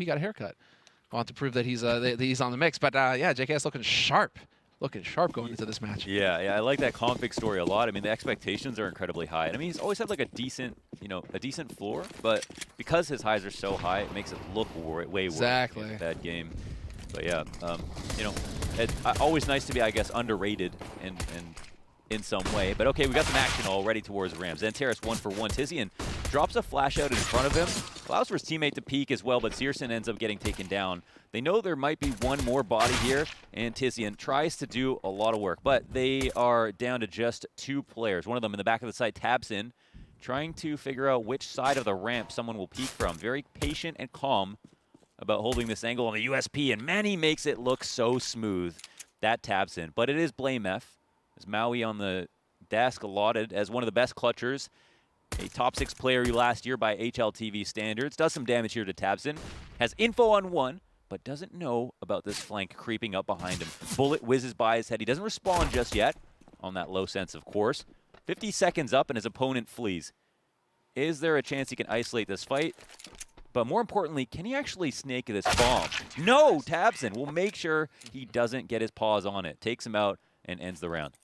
he got a haircut. I want to prove that he's on the mix. But yeah, JKS looking sharp. Looking sharp going into this match. Yeah, I like that config story a lot. I mean, the expectations are incredibly high. And I mean, he's always had like a decent floor, but because his highs are so high, it makes it look way worse in that game. But yeah, always nice to be, I guess, underrated and in some way. But okay, we got some action already towards Rams. Xantares 1-for-1. Tizian drops a flash out in front of him. Allows for his teammate to peek as well, but Searson ends up getting taken down. They know there might be one more body here, and Tizian tries to do a lot of work. But they are down to just 2 players. One of them in the back of the site tabs in, trying to figure out which side of the ramp someone will peek from. Very patient and calm about holding this angle on the USP, and Manny makes it look so smooth. That tabs in. But it is Blame F. As Maui on the desk allotted as one of the best clutchers. A top 6 player last year by HLTV standards. Does some damage here to Tabson. Has info on one, but doesn't know about this flank creeping up behind him. Bullet whizzes by his head. He doesn't respond just yet on that low sense, of course. 50 seconds up and his opponent flees. Is there a chance he can isolate this fight? But more importantly, can he actually snake this bomb? No! Tabson will make sure he doesn't get his paws on it. Takes him out and ends the round.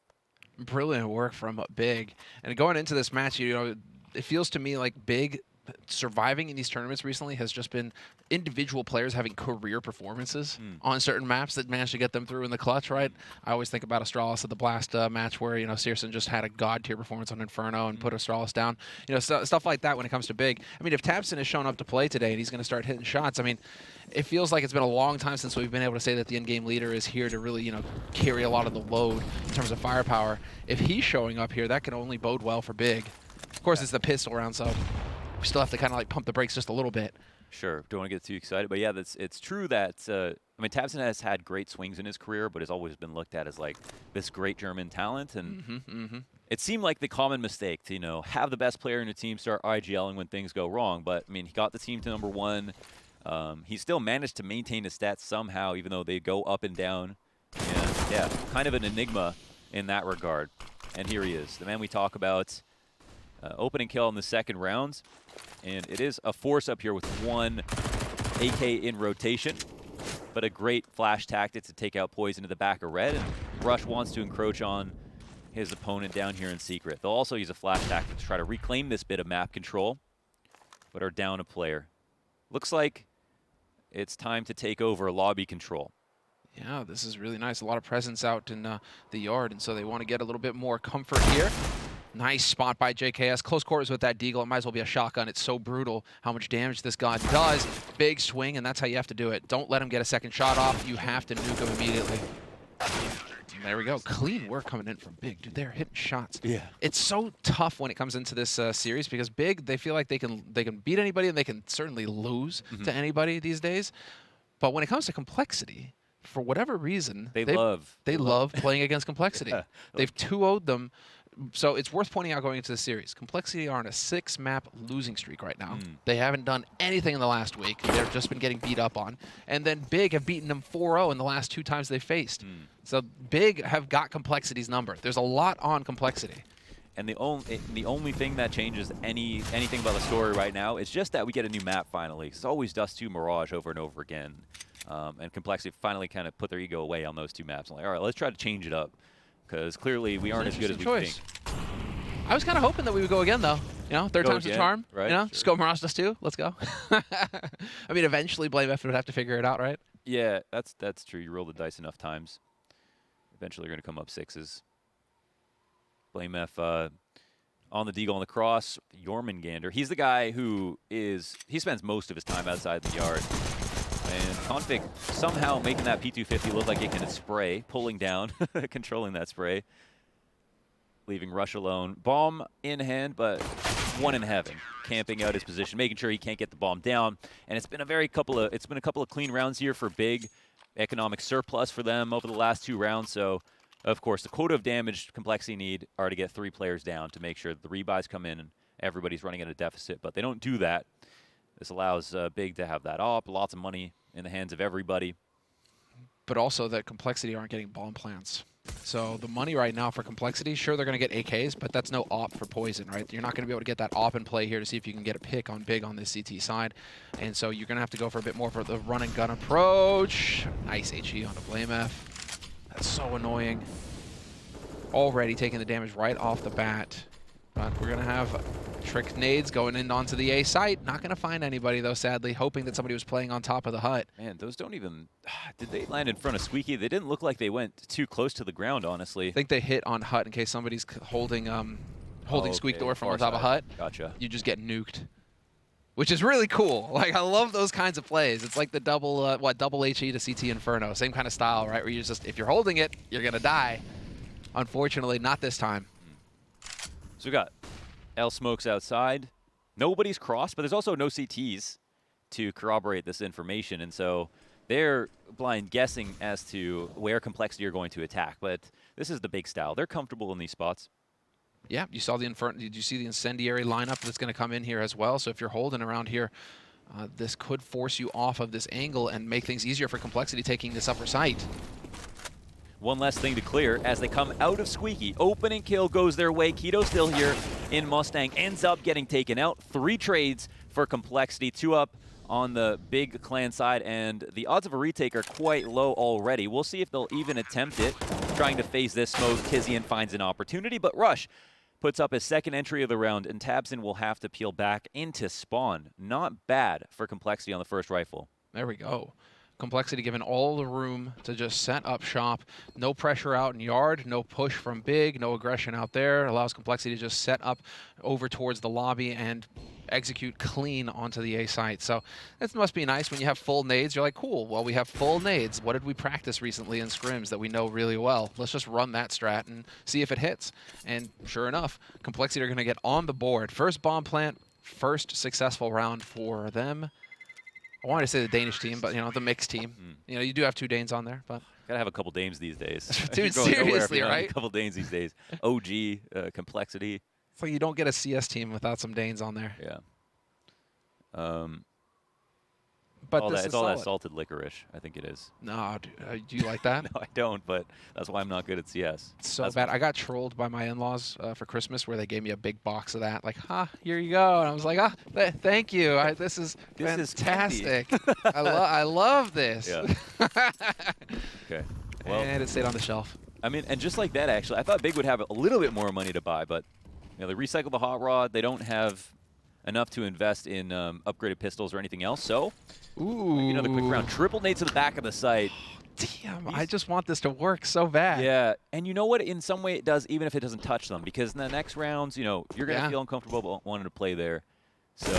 Brilliant work from Big. And going into this match, it feels to me like Big surviving in these tournaments recently has just been individual players having career performances on certain maps that managed to get them through in the clutch, right? I always think about Astralis at the Blast match where, Searson just had a god-tier performance on Inferno and put Astralis down. Stuff like that when it comes to Big. I mean, if Tabson has shown up to play today and he's going to start hitting shots, I mean, it feels like it's been a long time since we've been able to say that the in-game leader is here to really, carry a lot of the load in terms of firepower. If he's showing up here, that can only bode well for Big. Of course, it's the pistol round, so we still have to kind of like pump the brakes just a little bit. Sure, don't want to get too excited, but yeah, it's true that I mean, Tabson has had great swings in his career, but has always been looked at as like this great German talent, and it seemed like the common mistake to have the best player in the team start IGLing when things go wrong. But I mean, he got the team to #1. He still managed to maintain his stats somehow, even though they go up and down. And yeah, kind of an enigma in that regard. And here he is, the man we talk about. Opening kill in the second round, and it is a force up here with 1 AK in rotation, but a great flash tactic to take out Poison to the back of red, and Rush wants to encroach on his opponent down here in secret. They'll also use a flash tactic to try to reclaim this bit of map control, but are down a player. Looks like it's time to take over lobby control. Yeah, this is really nice. A lot of presence out in the yard, and so they want to get a little bit more comfort here. Nice spot by JKS. Close quarters with that deagle. It might as well be a shotgun. It's so brutal how much damage this guy does. Big swing, and that's how you have to do it. Don't let him get a second shot off. You have to nuke him immediately. There we go. Clean work coming in from Big. Dude, they're hitting shots. Yeah. It's so tough when it comes into this series because Big, they feel like they can beat anybody and they can certainly lose to anybody these days. But when it comes to complexity, for whatever reason, they love playing against complexity. Yeah. They've 2-0'd them. So it's worth pointing out going into the series, Complexity are on a 6-map losing streak right now. They haven't done anything in the last week. They've just been getting beat up on. And then Big have beaten them 4-0 in the last 2 times they faced. So Big have got Complexity's number. There's a lot on Complexity. And the only thing that changes anything about the story right now is just that we get a new map finally. It's always Dust 2 Mirage over and over again. And Complexity finally kind of put their ego away on those 2 maps. I'm like, all right, let's try to change it up. Because clearly we aren't as good as we think. I was kind of hoping that we would go again, though. Third time's the charm. Right? Sure. Just go Mirage Dust 2. Let's go. I mean, eventually Blame F would have to figure it out, right? Yeah, that's true. You roll the dice enough times. Eventually you're going to come up 6s. Blame F on the deagle on the cross. Jormungandr. He's the guy who he spends most of his time outside the yard. And Config somehow making that P250 look like it can spray, pulling down, controlling that spray, leaving Rush alone. Bomb in hand, but 1 in heaven, camping out his position, making sure he can't get the bomb down. And it's been a couple of clean rounds here for Big. Economic surplus for them over the last 2 rounds. So, of course, the quota of damage Complexity need are to get 3 players down to make sure the rebuys come in and everybody's running at a deficit. But they don't do that. This allows Big to have that op, lots of money in the hands of everybody. But also that Complexity aren't getting bomb plants. So the money right now for Complexity, sure, they're going to get AKs, but that's no AWP for Poison, right? You're not going to be able to get that AWP in play here to see if you can get a pick on big on this CT side. And so you're going to have to go for a bit more for the run and gun approach. Nice HE on a Blame F. That's so annoying. Already taking the damage right off the bat. But we're going to have trick nades going in onto the A site. Not going to find anybody, though, sadly, hoping that somebody was playing on top of the hut. Man, those don't even... Did they land in front of Squeaky? They didn't look like they went too close to the ground, honestly. I think they hit on hut in case somebody's holding Squeak Door from on top of hut. Gotcha. You just get nuked, which is really cool. Like, I love those kinds of plays. It's like the double HE to CT Inferno. Same kind of style, right? Where you just, if you're holding it, you're going to die. Unfortunately, not this time. So we got L smokes outside. Nobody's crossed, but there's also no CTs to corroborate this information. And so they're blind guessing as to where Complexity are going to attack. But this is the big style. They're comfortable in these spots. Yeah, you saw the Inferno. Did you see the incendiary lineup that's going to come in here as well? So if you're holding around here, this could force you off of this angle and make things easier for Complexity taking this upper site. One less thing to clear as they come out of Squeaky. Opening kill goes their way. Keto still here in Mustang. Ends up getting taken out. 3 trades for Complexity. 2 up on the big clan side. And the odds of a retake are quite low already. We'll see if they'll even attempt it. Trying to phase this smoke. Tizian finds an opportunity. But Rush puts up his second entry of the round. And Tabson will have to peel back into spawn. Not bad for Complexity on the first rifle. There we go. Complexity given all the room to just set up shop. No pressure out in yard, no push from big, no aggression out there. Allows Complexity to just set up over towards the lobby and execute clean onto the A site. So it must be nice when you have full nades. You're like, cool, well, we have full nades. What did we practice recently in scrims that we know really well? Let's just run that strat and see if it hits. And sure enough, Complexity are going to get on the board. First bomb plant, first successful round for them. I wanted to say the Danish team, but, you know, the mixed team. You know, you do have 2 Danes on there, but... Gotta have a couple Danes these days. Dude, seriously, right? A couple Danes these days. OG, Complexity. So you don't get a CS team without some Danes on there. Yeah. But it's all that salted licorice, I think it is. No, dude, do you like that? No, I don't, but that's why I'm not good at CS. It's so bad. I got trolled by my in-laws for Christmas where they gave me a big box of that. Like, here you go. And I was like, thank you. This is fantastic. I love this. Yeah. Okay. Well, and it stayed on the shelf. I mean, and just like that, actually, I thought Big would have a little bit more money to buy, but you know, they recycle the hot rod. They don't have enough to invest in upgraded pistols or anything else, so... Ooh. Another quick round. Triple nade to the back of the site. Damn, I just want this to work so bad. Yeah, and you know what? In some way it does, even if it doesn't touch them, because in the next rounds, you know, you're going to feel uncomfortable wanting to play there. So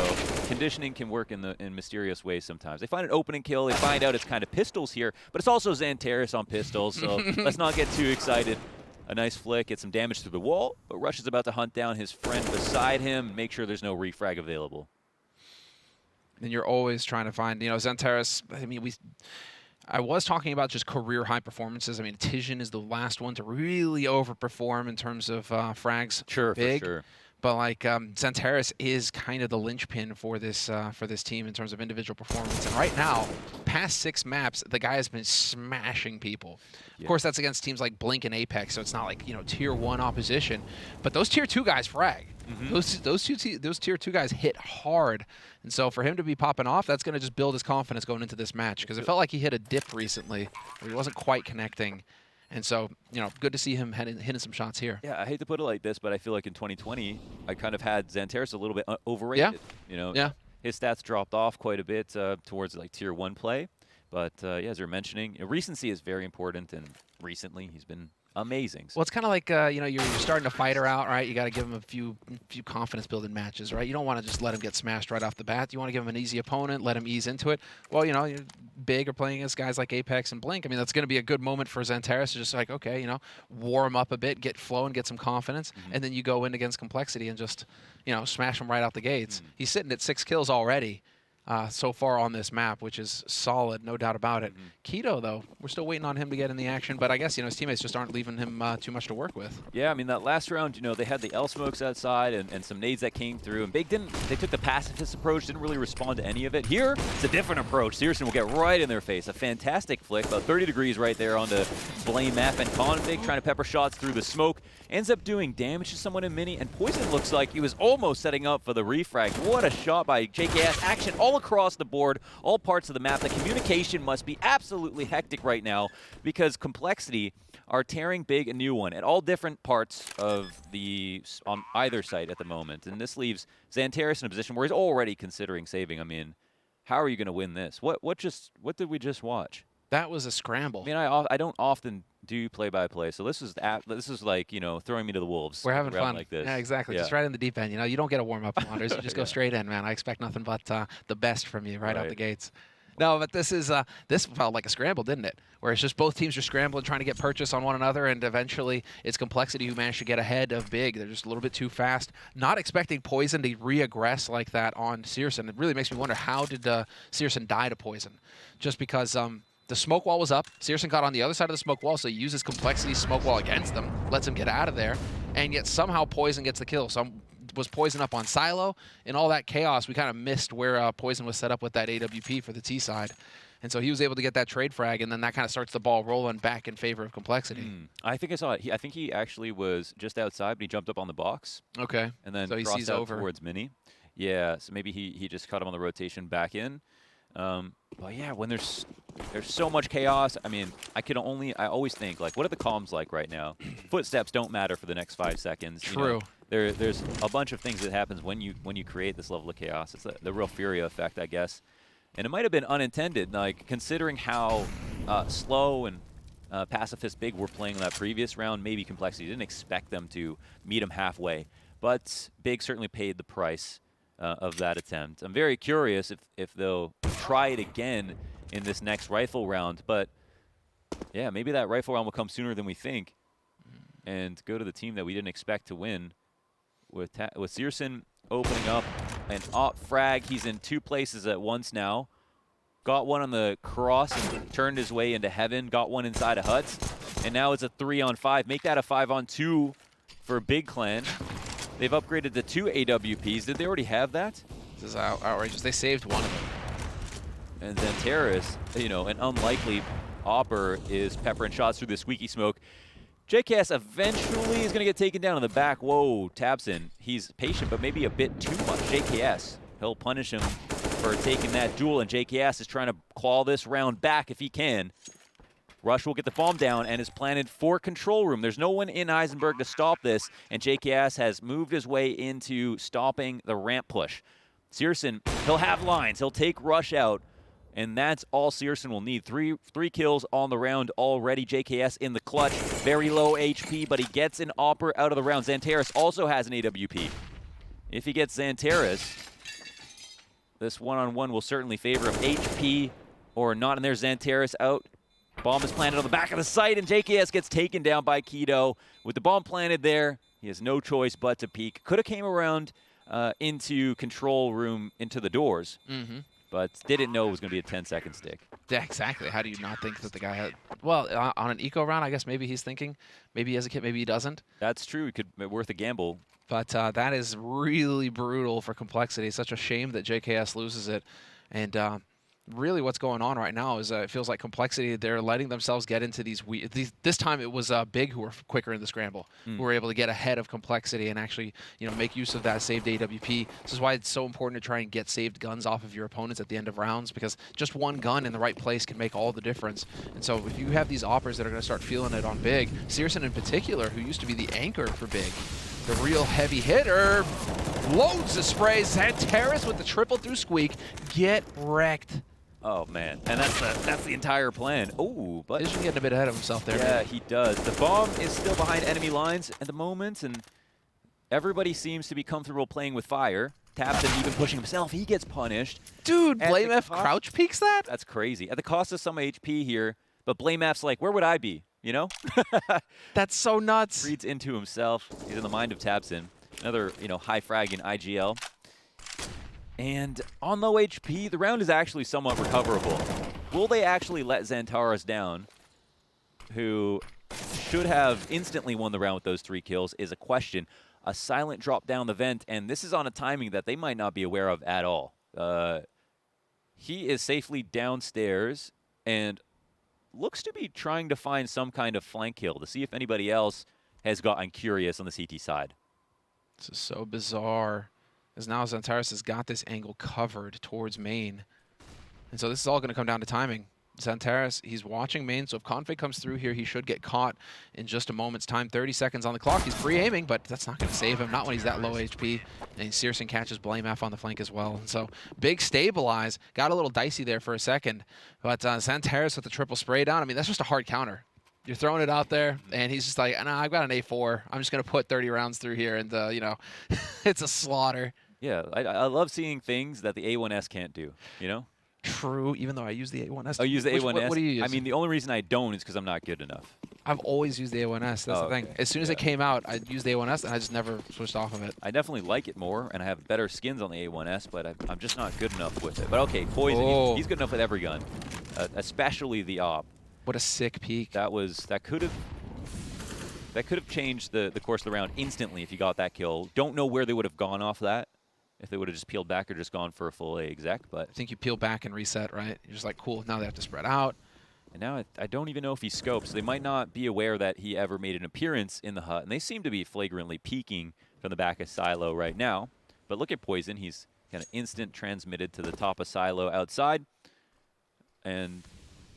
conditioning can work in mysterious ways sometimes. They find an opening kill. They find out it's kind of pistols here, but it's also Xantares on pistols, so let's not get too excited. A nice flick, get some damage through the wall, but Rush is about to hunt down his friend beside him, make sure there's no refrag available. And you're always trying to find, you know, Xantares, I mean, I was talking about just career high performances. I mean, Tizian is the last one to really overperform in terms of frags. Sure, big. For sure. But like Xantares is kind of the linchpin for this team in terms of individual performance. And right now, past 6 maps, the guy has been smashing people. Yeah. Of course, that's against teams like Blink and Apex, so it's not like, you know, tier 1 opposition. But those tier 2 guys frag. Those tier 2 guys hit hard. And so for him to be popping off, that's going to just build his confidence going into this match, because it felt like he hit a dip recently where he wasn't quite connecting. And so, you know, good to see him hitting some shots here. Yeah, I hate to put it like this, but I feel like in 2020, I kind of had Xantares a little bit overrated. Yeah. You know, his stats dropped off quite a bit towards like tier 1 play. But yeah, as you're mentioning, recency is very important, and recently he's been amazing. Well, it's kind of like, you know, you're starting a fighter out, right? You got to give him a few confidence-building matches, right? You don't want to just let him get smashed right off the bat. You want to give him an easy opponent, let him ease into it. Well, you know, you're big or playing against guys like Apex and Blink. I mean, that's going to be a good moment for Xantares to just like, okay, you know, warm up a bit, get flowing, get some confidence, and then you go in against Complexity and just, you know, smash him right out the gates. He's sitting at 6 kills already. so far on this map, which is solid, no doubt about it. Keto, though, we're still waiting on him to get in the action, but I guess, his teammates just aren't leaving him too much to work with. Yeah, I mean, that last round, they had the L smokes outside and some nades that came through, and Big they took the pacifist approach, didn't really respond to any of it. Here, it's a different approach. Searson will get right in their face. A fantastic flick, about 30 degrees right there onto Blamef, and Config trying to pepper shots through the smoke. Ends up doing damage to someone in mini, and Poison looks like he was almost setting up for the refrag. What a shot by JKS. Action all across the board, all parts of the map. The communication must be absolutely hectic right now because Complexity are tearing Big a new one at all different parts of on either side at the moment. And this leaves Xantares in a position where he's already considering saving. I mean, how are you going to win this? What did we just watch? That was a scramble. I mean, I don't often do play-by-play, so this is like, throwing me to the wolves. We're having fun. Like this. Yeah, exactly. Yeah. Just right in the deep end. You don't get a warm-up, Wanders. You just go straight in, man. I expect nothing but the best from you right out the gates. No, but this felt like a scramble, didn't it? Where it's just both teams are scrambling, trying to get purchase on one another, and eventually it's Complexity who managed to get ahead of Big. They're just a little bit too fast. Not expecting Poison to re-aggress like that on Searson. It really makes me wonder, how did Searson die to Poison? Just because the smoke wall was up. Searson got on the other side of the smoke wall, so he uses Complexity's smoke wall against them, lets him get out of there, and yet somehow Poison gets the kill. So was Poison up on Silo? In all that chaos, we kind of missed where Poison was set up with that AWP for the T side. And so he was able to get that trade frag, and then that kind of starts the ball rolling back in favor of Complexity. I think I saw it. I think he actually was just outside, but he jumped up on the box. Okay. And then so he crossed sees out over towards Mini. Yeah, so maybe he just caught him on the rotation back in. But yeah, when there's so much chaos, I mean, I always think, like, what are the comms like right now? Footsteps don't matter for the next 5 seconds. True. There's a bunch of things that happens when you create this level of chaos. It's the real Furia effect, I guess. And it might have been unintended, like, considering how slow and pacifist Big were playing in that previous round. Maybe Complexity didn't expect them to meet him halfway. But Big certainly paid the price of that attempt. I'm very curious if they'll try it again in this next rifle round. But, yeah, maybe that rifle round will come sooner than we think and go to the team that we didn't expect to win. With Searson opening up an op frag. He's in 2 places at once now. Got one on the cross and turned his way into heaven. Got one inside of huts. And now it's a 3-on-5. Make that a 5-on-2 for Big Clan. They've upgraded to 2 AWPs. Did they already have that? This is outrageous. They saved one of them. And then Terrace, an unlikely opper, is peppering shots through the squeaky smoke. JKS eventually is going to get taken down in the back. Whoa, Tabson. He's patient, but maybe a bit too much. JKS, he'll punish him for taking that duel, and JKS is trying to claw this round back if he can. Rush will get the bomb down and is planted for control room. There's no one in Heisenberg to stop this, and JKS has moved his way into stopping the ramp push. Searson, he'll have lines. He'll take Rush out. And that's all Searson will need. Three kills on the round already. JKS in the clutch. Very low HP, but he gets an opper out of the round. Xantares also has an AWP. If he gets Xantares, this one-on-one will certainly favor him. HP or not, and there's Xantares out. Bomb is planted on the back of the site, and JKS gets taken down by Keto. With the bomb planted there, he has no choice but to peek. Could have came around into control room, into the doors. But didn't know it was going to be a 10-second stick. Yeah, exactly. How do you not think that the guy had... Well, on an eco round, I guess maybe he's thinking. Maybe he has a kit, maybe he doesn't. That's true. It could be worth a gamble. But that is really brutal for Complexity. Such a shame that JKS loses it. And really what's going on right now is it feels like Complexity, they're letting themselves get into these... This time it was Big who were quicker in the scramble, who were able to get ahead of Complexity and actually make use of that saved AWP. This is why it's so important to try and get saved guns off of your opponents at the end of rounds, because just one gun in the right place can make all the difference. And so if you have these oppers that are going to start feeling it on Big, Searson in particular, who used to be the anchor for Big, the real heavy hitter, loads of sprays. Xantares with the triple through squeak. Get wrecked. Oh, man. And that's the entire plan. Oh, but... Vision getting a bit ahead of himself there. Yeah, he does. The bomb is still behind enemy lines at the moment, and everybody seems to be comfortable playing with fire. Tabson even pushing himself. He gets punished. Dude, Blamef crouch peeks that? That's crazy. At the cost of some HP here, but Blamef's like, where would I be? That's so nuts. Reads into himself. He's in the mind of Tabson. Another, high frag in IGL. And on low HP, the round is actually somewhat recoverable. Will they actually let Xantares down, who should have instantly won the round with those 3 kills, is a question. A silent drop down the vent, and this is on a timing that they might not be aware of at all. He is safely downstairs and looks to be trying to find some kind of flank kill to see if anybody else has gotten curious on the CT side. This is so bizarre, as now Xantares has got this angle covered towards main. And so this is all going to come down to timing. Xantares, he's watching main, so if Config comes through here, he should get caught in just a moment's time. 30 seconds on the clock. He's pre-aiming, but that's not going to save him, not when he's that low HP. And Searson catches Blame F on the flank as well. And so big stabilize. Got a little dicey there for a second. But Xantares with the triple spray down, I mean, that's just a hard counter. You're throwing it out there, and he's just like, nah, I've got an A4. I'm just going to put 30 rounds through here, and, you know, it's a slaughter. Yeah, I love seeing things that the A1S can't do, you know? True, even though I use the A1S. Oh, you use the A1S? What do you use? I mean, the only reason I don't is because I'm not good enough. I've always used the A1S. That's the thing. As soon as it came out, I used the A1S, and I just never switched off of it. I definitely like it more, and I have better skins on the A1S, but I'm just not good enough with it. But okay, Poison, he's good enough with every gun, especially the AWP. What a sick peek. That could have changed the course of the round instantly if you got that kill. Don't know where they would have gone off that. If they would have just peeled back or just gone for a full A exec, but... I think you peel back and reset, right? You're just like, cool, now they have to spread out. And now I don't even know if he scopes. They might not be aware that he ever made an appearance in the hut, and they seem to be flagrantly peeking from the back of Silo right now. But look at Poison. He's kind of instant transmitted to the top of Silo outside. And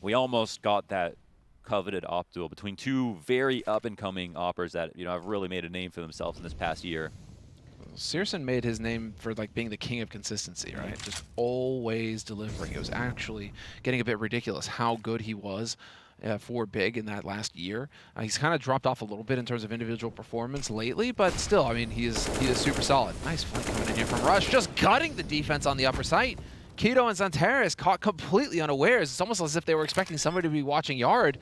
we almost got that coveted op duel between 2 very up-and-coming oppers that, you know, have really made a name for themselves in this past year. Searson made his name for like being the king of consistency, right? Just always delivering. It was actually getting a bit ridiculous how good he was for Big in that last year. He's kind of dropped off a little bit in terms of individual performance lately, but still, I mean, he is super solid. Nice flank coming in here from Rush, just gutting the defense on the upper site. Keto and Xantares caught completely unawares. It's almost as if they were expecting somebody to be watching yard.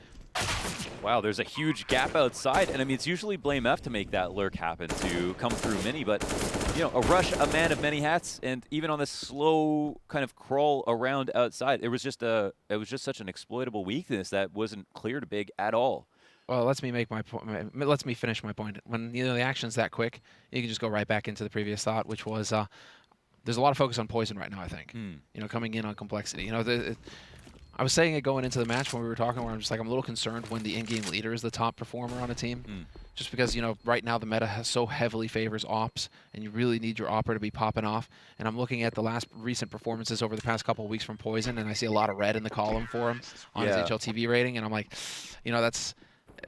Wow, there's a huge gap outside, and I mean, it's usually Blame F to make that lurk happen, to come through mini, but, you know, a Rush, a man of many hats, and even on this slow kind of crawl around outside, it was just such an exploitable weakness that wasn't clear to Big at all. Well, let me finish my point. When, you know, the action's that quick, you can just go right back into the previous thought, which was there's a lot of focus on Poison right now, I think. You know, coming in on complexity. You know, I was saying it going into the match when we were talking, where I'm just like, I'm a little concerned when the in-game leader is the top performer on a team. Just because, you know, right now the meta so heavily favors ops, and you really need your opera to be popping off. And I'm looking at the last recent performances over the past couple of weeks from Poison, and I see a lot of red in the column for him on his HLTV rating, and I'm like, you know, that's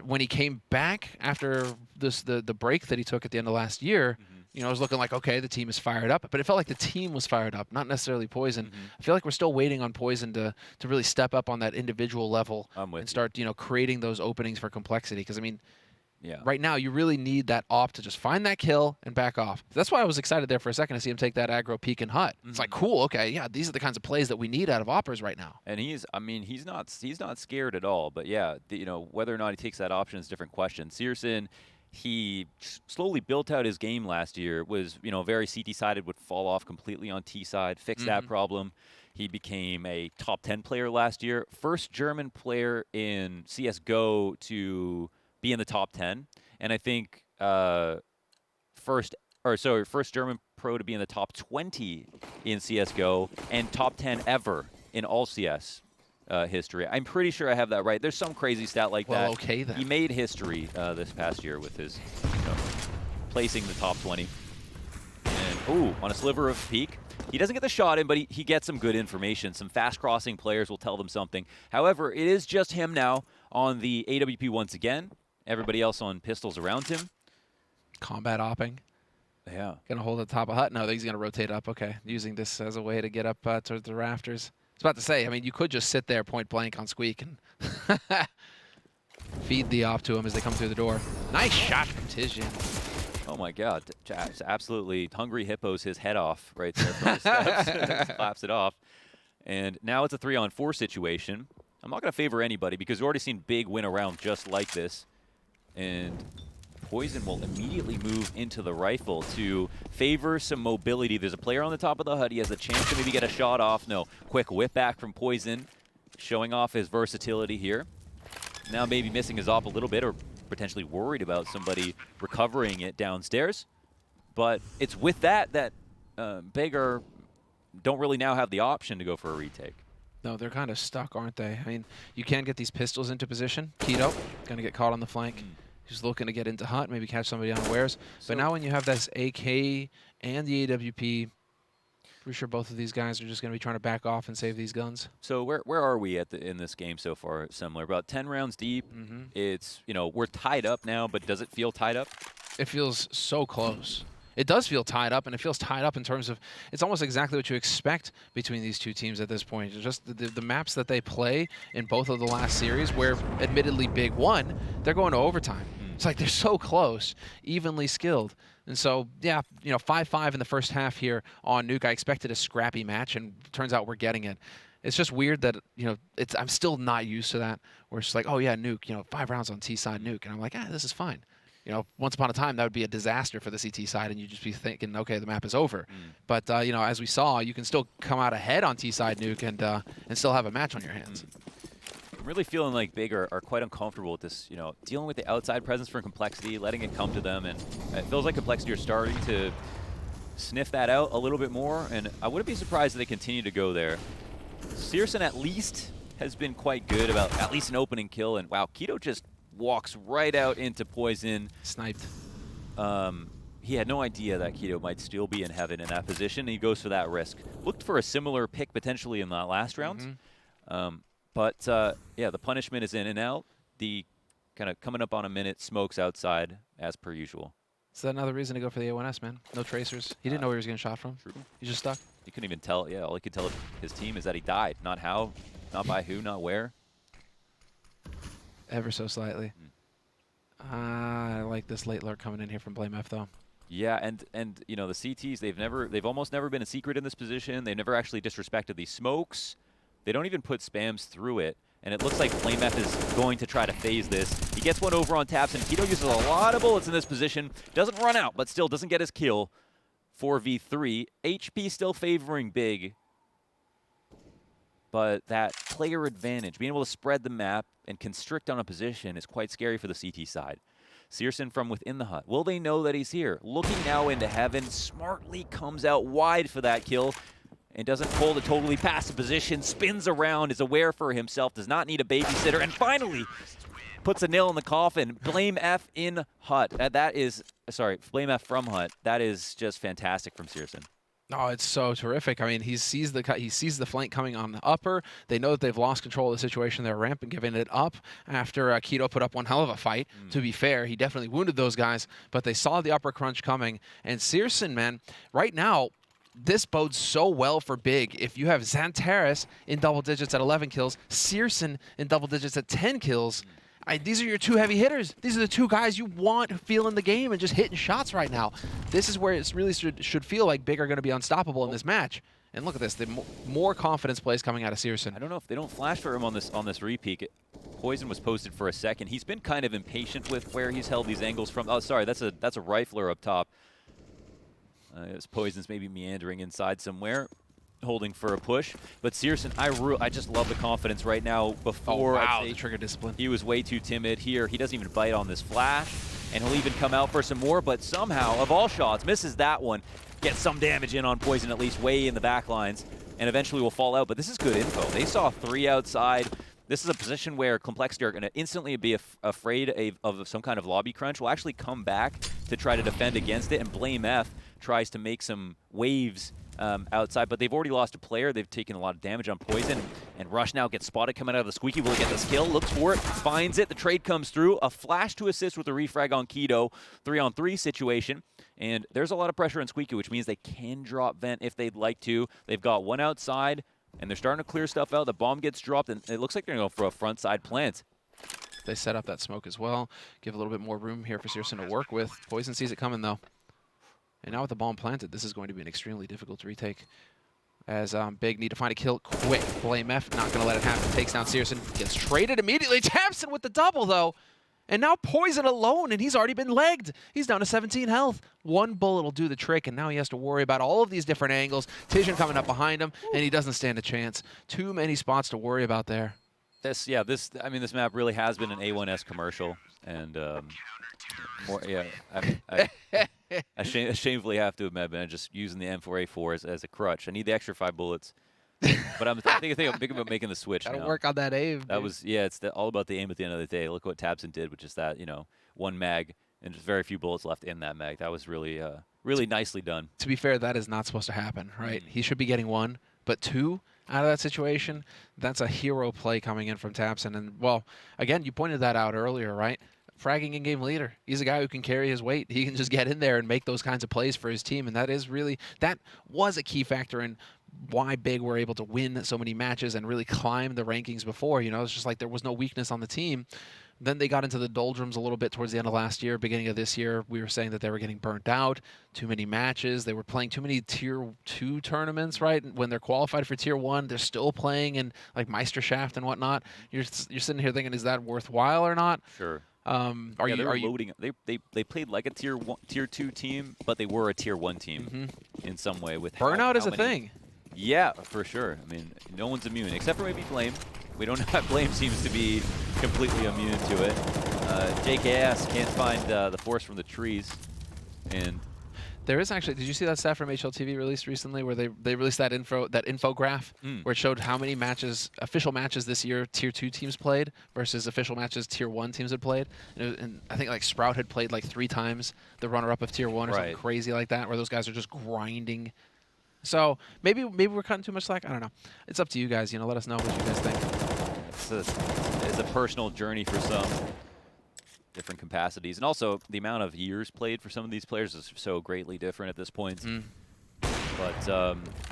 when he came back after the break that he took at the end of last year. You know, it was looking like, okay, the team is fired up. But it felt like the team was fired up, not necessarily Poison. I feel like we're still waiting on Poison to really step up on that individual level and start, you know, creating those openings for complexity. Because, I mean, right now you really need that op to just find that kill and back off. That's why I was excited there for a second to see him take that aggro peek and hut. It's like, cool, okay, yeah, these are the kinds of plays that we need out of oppers right now. And he's not scared at all. But, yeah, you know, whether or not he takes that option is a different question. Searson, he slowly built out his game last year, was, you know, very CT-sided, would fall off completely on T-side, fix that problem. He became a top 10 player last year, first German player in CSGO to be in the top 10. And I think first German pro to be in the top 20 in CSGO and top 10 ever in all CS history. I'm pretty sure I have that right. There's some crazy stat like that. Well, okay then. He made history this past year with his, you know, placing the top 20. And, ooh, on a sliver of peak. He doesn't get the shot in, but he gets some good information. Some fast-crossing players will tell them something. However, it is just him now on the AWP once again. Everybody else on pistols around him. Combat opping. Yeah. Gonna hold the top of hut. No, he's gonna rotate up. Okay, using this as a way to get up towards the rafters. I was about to say, I mean, you could just sit there point blank on Squeak and feed the op to him as they come through the door. Nice shot from Tizian. Oh my God, absolutely hungry hippos his head off right there from the steps. Claps it off. And now it's a 3-on-4 situation. I'm not going to favor anybody because we've already seen Big win a round just like this. And Poison will immediately move into the rifle to favor some mobility. There's a player on the top of the hut. He has a chance to maybe get a shot off. No, quick whip back from Poison, showing off his versatility here. Now maybe missing his op a little bit, or potentially worried about somebody recovering it downstairs. But it's with that Big don't really now have the option to go for a retake. No, they're kind of stuck, aren't they? I mean, you can get these pistols into position. Keto, going to get caught on the flank. He's looking to get into hut, maybe catch somebody unawares. But now when you have this AK and the AWP, pretty sure both of these guys are just going to be trying to back off and save these guns. So where are we in this game so far? Similar, about 10 rounds deep. It's, you know, we're tied up now, but does it feel tied up? It feels so close. It does feel tied up, and it feels tied up in terms of it's almost exactly what you expect between these two teams at this point. It's just the maps that they play in both of the last series, where admittedly Big won, they're going to overtime. It's like they're so close, evenly skilled. And so, yeah, you know, 5-5 in the first half here on Nuke. I expected a scrappy match, and turns out we're getting it. It's just weird that, you know, I'm still not used to that, where it's like, oh, yeah, Nuke, you know, 5 rounds on T-side Nuke. And I'm like, this is fine. You know, once upon a time, that would be a disaster for the CT side, and you'd just be thinking, okay, the map is over. But, you know, as we saw, you can still come out ahead on T-side Nuke and still have a match on your hands. I'm really feeling like Big are quite uncomfortable with this, you know, dealing with the outside presence for Complexity, letting it come to them, and it feels like Complexity are starting to sniff that out a little bit more, and I wouldn't be surprised if they continue to go there. Searson at least has been quite good about at least an opening kill, and wow, Keto just walks right out into Poison. Sniped. He had no idea that Keto might still be in heaven in that position, and he goes for that risk. Looked for a similar pick potentially in that last round. But yeah, the punishment is in and out. The kind of coming up on a minute, smokes outside as per usual. Is that another reason to go for the A1S, man? No tracers. He didn't know where he was getting shot from. True. He's just stuck. He couldn't even tell. Yeah, all he could tell his team is that he died. Not how, not by who, not where. Ever so slightly. I like this late lurk coming in here from Blame F, though. Yeah, and you know, the CTs, they've almost never been a secret in this position. They've never actually disrespected these smokes. They don't even put spams through it. And it looks like Blame F is going to try to phase this. He gets one over on taps, and Keto uses a lot of bullets in this position. Doesn't run out, but still doesn't get his kill. 4v3. HP still favoring Big. But that player advantage, being able to spread the map and constrict on a position, is quite scary for the CT side. Searson from within the hut. Will they know that he's here? Looking now into heaven, smartly comes out wide for that kill and doesn't hold a totally passive position, spins around, is aware for himself, does not need a babysitter, and finally puts a nail in the coffin. Blame F in hut. That is, sorry, Blame F from hut. That is just fantastic from Searson. Oh, it's so terrific. I mean, he sees the flank coming on the upper. They know that they've lost control of the situation. They're ramping, giving it up after Keto put up one hell of a fight. To be fair, he definitely wounded those guys, but they saw the upper crunch coming. And Searson, man, right now, this bodes so well for Big. If you have Xantares in double digits at 11 kills, Searson in double digits at 10 kills, these are your two heavy hitters. These are the two guys you want feeling the game and just hitting shots right now. This is where it really should feel like Big are going to be unstoppable in this match. And look at this, the more confidence plays coming out of Searson. I don't know if they don't flash for him on this repeat. Poison was posted for a second. He's been kind of impatient with where he's held these angles from. Oh, sorry, that's a rifler up top. His Poison's maybe meandering inside somewhere, holding for a push. But Searson, I just love the confidence right now. Before, the trigger discipline. He was way too timid here. He doesn't even bite on this flash, and he'll even come out for some more, but somehow, of all shots, misses that one. Gets some damage in on Poison, at least way in the back lines, and eventually will fall out. But this is good info. They saw 3 outside. This is a position where Complexity are going to instantly be afraid of some kind of lobby crunch. Will actually come back to try to defend against it, and Blame F tries to make some waves outside, but they've already lost a player. They've taken a lot of damage on Poison, and Rush now gets spotted coming out of the Squeaky. Will he get this kill? Looks for it, finds it. The trade comes through. A flash to assist with the refrag on Keto. 3-on-3 situation, and there's a lot of pressure on Squeaky, which means they can drop vent if they'd like to. They've got one outside, and they're starting to clear stuff out. The bomb gets dropped, and it looks like they're going to go for a front side plant. They set up that smoke as well. Give a little bit more room here for Searson to work with. Poison sees it coming, though. And now with the bomb planted, this is going to be an extremely difficult retake. As Big need to find a kill quick. Blame F not going to let it happen. Takes down Searson. Gets traded immediately. Taps it with the double, though. And now Poison alone, and he's already been legged. He's down to 17 health. One bullet will do the trick, and now he has to worry about all of these different angles. Tizian coming up behind him, and he doesn't stand a chance. Too many spots to worry about there. This map really has been an A1S commercial, and I shamefully have to admit, man, just using the M4A4 as a crutch. I need the extra 5 bullets. But I'm thinking about making the switch. Gotta work on that aim. That was it's all about the aim at the end of the day. Look what Tabson did with just that, one mag and just very few bullets left in that mag. That was really really nicely done. To be fair, that is not supposed to happen, right? He should be getting 1, but 2 out of that situation. That's a hero play coming in from Tabson. And well, again, you pointed that out earlier, right? Fragging in-game leader. He's a guy who can carry his weight. He can just get in there and make those kinds of plays for his team, and that was a key factor in why Big were able to win so many matches and really climb the rankings before. It's just like there was no weakness on the team. Then they got into the doldrums a little bit towards the end of last year, beginning of this year. We were saying that they were getting burnt out, too many matches. They were playing too many Tier 2 tournaments, right? When they're qualified for Tier 1, they're still playing in like Meisterschaft and whatnot. You're sitting here thinking, is that worthwhile or not? Sure. Are you loading? They played like a Tier 2 team, but they were a Tier 1 team in some way. With burnout is a thing. Yeah, for sure. I mean, no one's immune except for maybe Blame. We don't know. Blame seems to be completely immune to it. JKS can't find the forest from the trees, and there is actually. Did you see that stat from HLTV released recently, where they released that infograph where it showed how many official matches this year Tier 2 teams played versus official matches Tier 1 teams had played, and I think like Sprout had played like 3 times the runner-up of Tier 1 or something crazy like that, where those guys are just grinding. So maybe we're cutting too much slack. I don't know. It's up to you guys. Let us know what you guys think. It's a personal journey for some different capacities, and also the amount of years played for some of these players is so greatly different at this point. But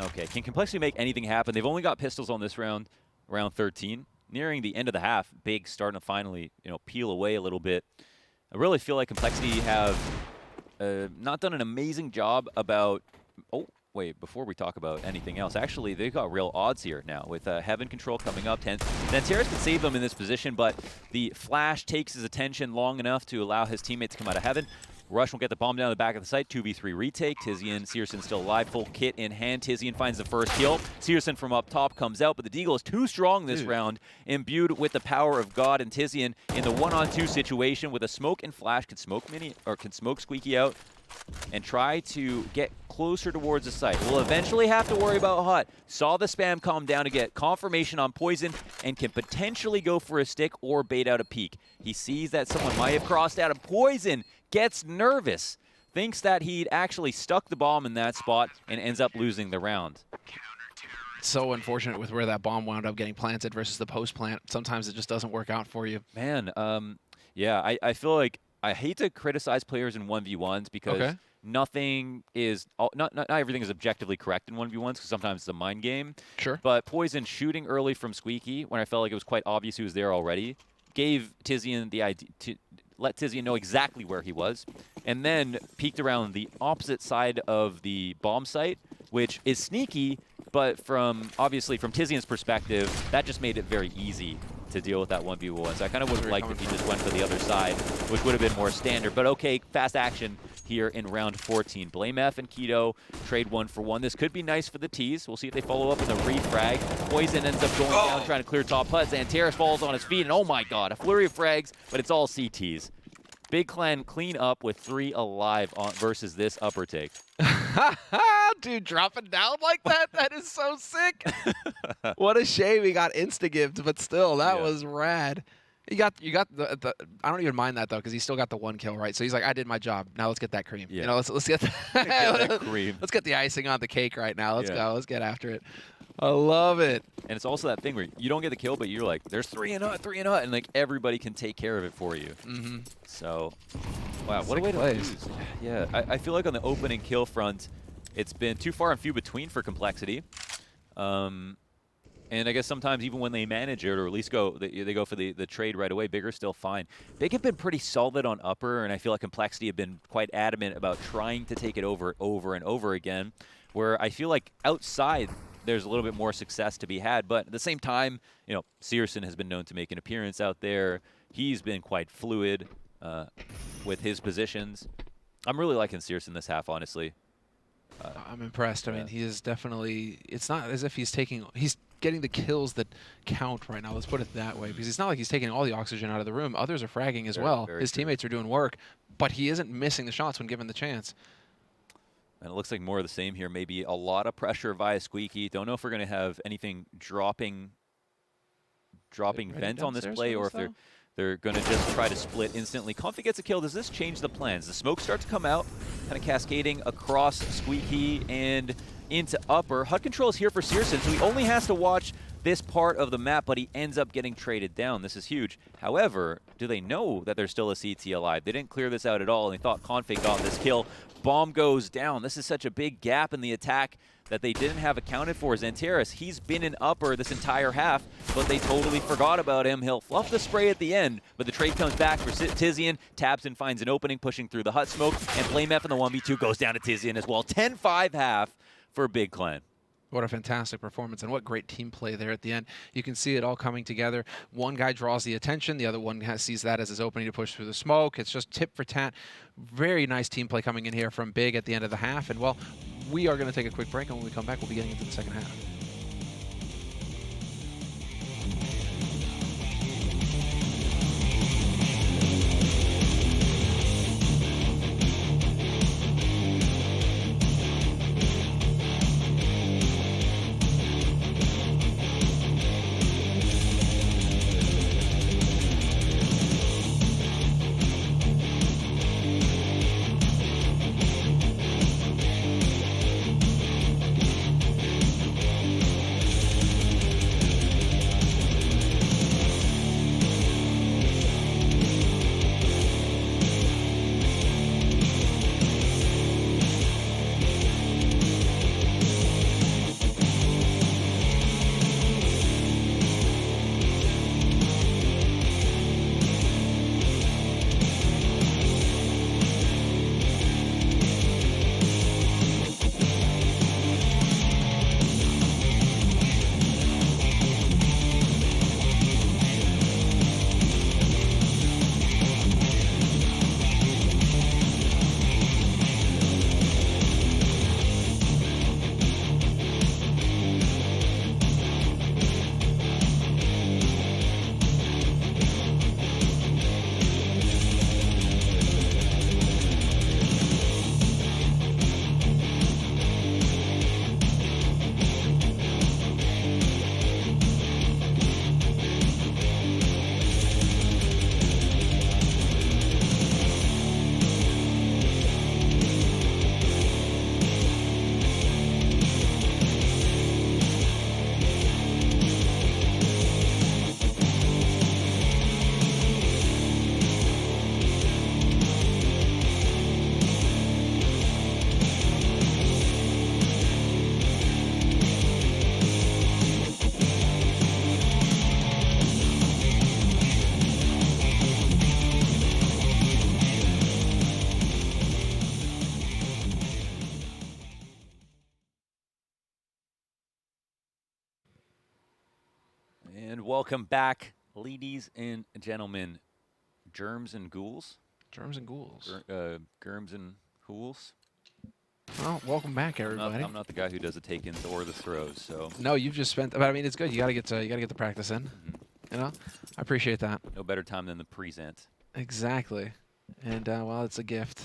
okay, can Complexity make anything happen? They've only got pistols on this round 13, nearing the end of the half. Big starting to finally peel away a little bit. I really feel like Complexity have not done an amazing job about. Wait, before we talk about anything else, actually, they've got real odds here now with Heaven Control coming up. Then Terrace can save them in this position, but the Flash takes his attention long enough to allow his teammate to come out of Heaven. Rush will get the bomb down the back of the site. 2v3 retake. Tizian, Searson still alive. Full kit in hand. Tizian finds the first kill. Searson from up top comes out, but the Deagle is too strong this round. Imbued with the power of God, and Tizian in the 1-on-2 situation with a smoke and Flash can smoke Squeaky out and try to get closer towards the site. We'll eventually have to worry about Hut. Saw the spam calm down to get confirmation on Poison and can potentially go for a stick or bait out a peek. He sees that someone might have crossed out, and Poison gets nervous, thinks that he'd actually stuck the bomb in that spot and ends up losing the round. So unfortunate with where that bomb wound up getting planted versus the post plant. Sometimes it just doesn't work out for you. Man, yeah, I feel like I hate to criticize players in 1v1s because nothing is not everything is objectively correct in 1v1s because sometimes it's a mind game. Sure. But Poison shooting early from Squeaky when I felt like it was quite obvious he was there already gave Tizian the idea to let Tizian know exactly where he was, and then peeked around the opposite side of the bomb site, which is sneaky, but obviously from Tizian's perspective, that just made it very easy to deal with that 1v1. So I kind of would have liked if he just went for the other side, which would have been more standard. But okay, fast action here in round 14. Blame F and Keto trade 1-for-1. This could be nice for the T's. We'll see if they follow up with a refrag. Poison ends up going down trying to clear top hut. Xantares falls on his feet, and oh my god, a flurry of frags, but it's all CTs. Big Clan clean up with 3 alive versus this upper take. Dude, dropping down like that? That is so sick. What a shame he got insta-gived, but still, that was rad. You got the I don't even mind that though, because he still got the 1 kill, right? So he's like, I did my job. Now let's get that cream. Yeah. Let's get that cream. Let's get the icing on the cake right now. Let's go. Let's get after it. I love it. And it's also that thing where you don't get the kill, but you're like, there's 3 and Hut, and like everybody can take care of it for you. So, wow, what a way to lose. Yeah, I feel like on the opening kill front, it's been too far and few between for Complexity. And I guess sometimes even when they manage it, or at least they go for the trade right away, Bigger's still fine. Big have been pretty solid on upper, and I feel like Complexity have been quite adamant about trying to take it over and over again, where I feel like outside there's a little bit more success to be had. But at the same time, Searson has been known to make an appearance out there. he's been quite fluid with his positions. I'm really liking Sears in this half, honestly. I'm impressed. I mean, he is definitely, it's not as if he's getting the kills that count right now. Let's put it that way, because it's not like he's taking all the oxygen out of the room. Others are fragging as well. His teammates are doing work, but he isn't missing the shots when given the chance. And it looks like more of the same here. Maybe a lot of pressure via Squeaky. Don't know if we're going to have anything dropping vent on this play, or if they're going to just try to split instantly. Comfy gets a kill. Does this change the plans? The smoke starts to come out, kind of cascading across Squeaky and into upper. HUD control is here for Searson, so he only has to watch this part of the map, but he ends up getting traded down. This is huge. However, do they know that there's still a CT alive? They didn't clear this out at all, and they thought Config got this kill. Bomb goes down. This is such a big gap in the attack that they didn't have accounted for. Xanteris, he's been in upper this entire half, but they totally forgot about him. He'll fluff the spray at the end, but the trade comes back for Tizian. Tabson finds an opening, pushing through the hut smoke, and Flamef in the 1v2 goes down to Tizian as well. 10-5 half for Big Clan. What a fantastic performance, and what great team play there at the end. You can see it all coming together. One guy draws the attention, the other one sees that as his opening to push through the smoke. It's just tit for tat. Very nice team play coming in here from Big at the end of the half. And, well, we are going to take a quick break, and when we come back, we'll be getting into the second half. And welcome back, ladies and gentlemen. Germs and ghouls? Germs and ghouls. Germs and ghouls? Well, welcome back, everybody. I'm not the guy who does the take-ins or the throws, so. No, you've just spent, but I mean, it's good. You gotta get the practice in. You know, I appreciate that. No better time than the present. Exactly, and well, it's a gift.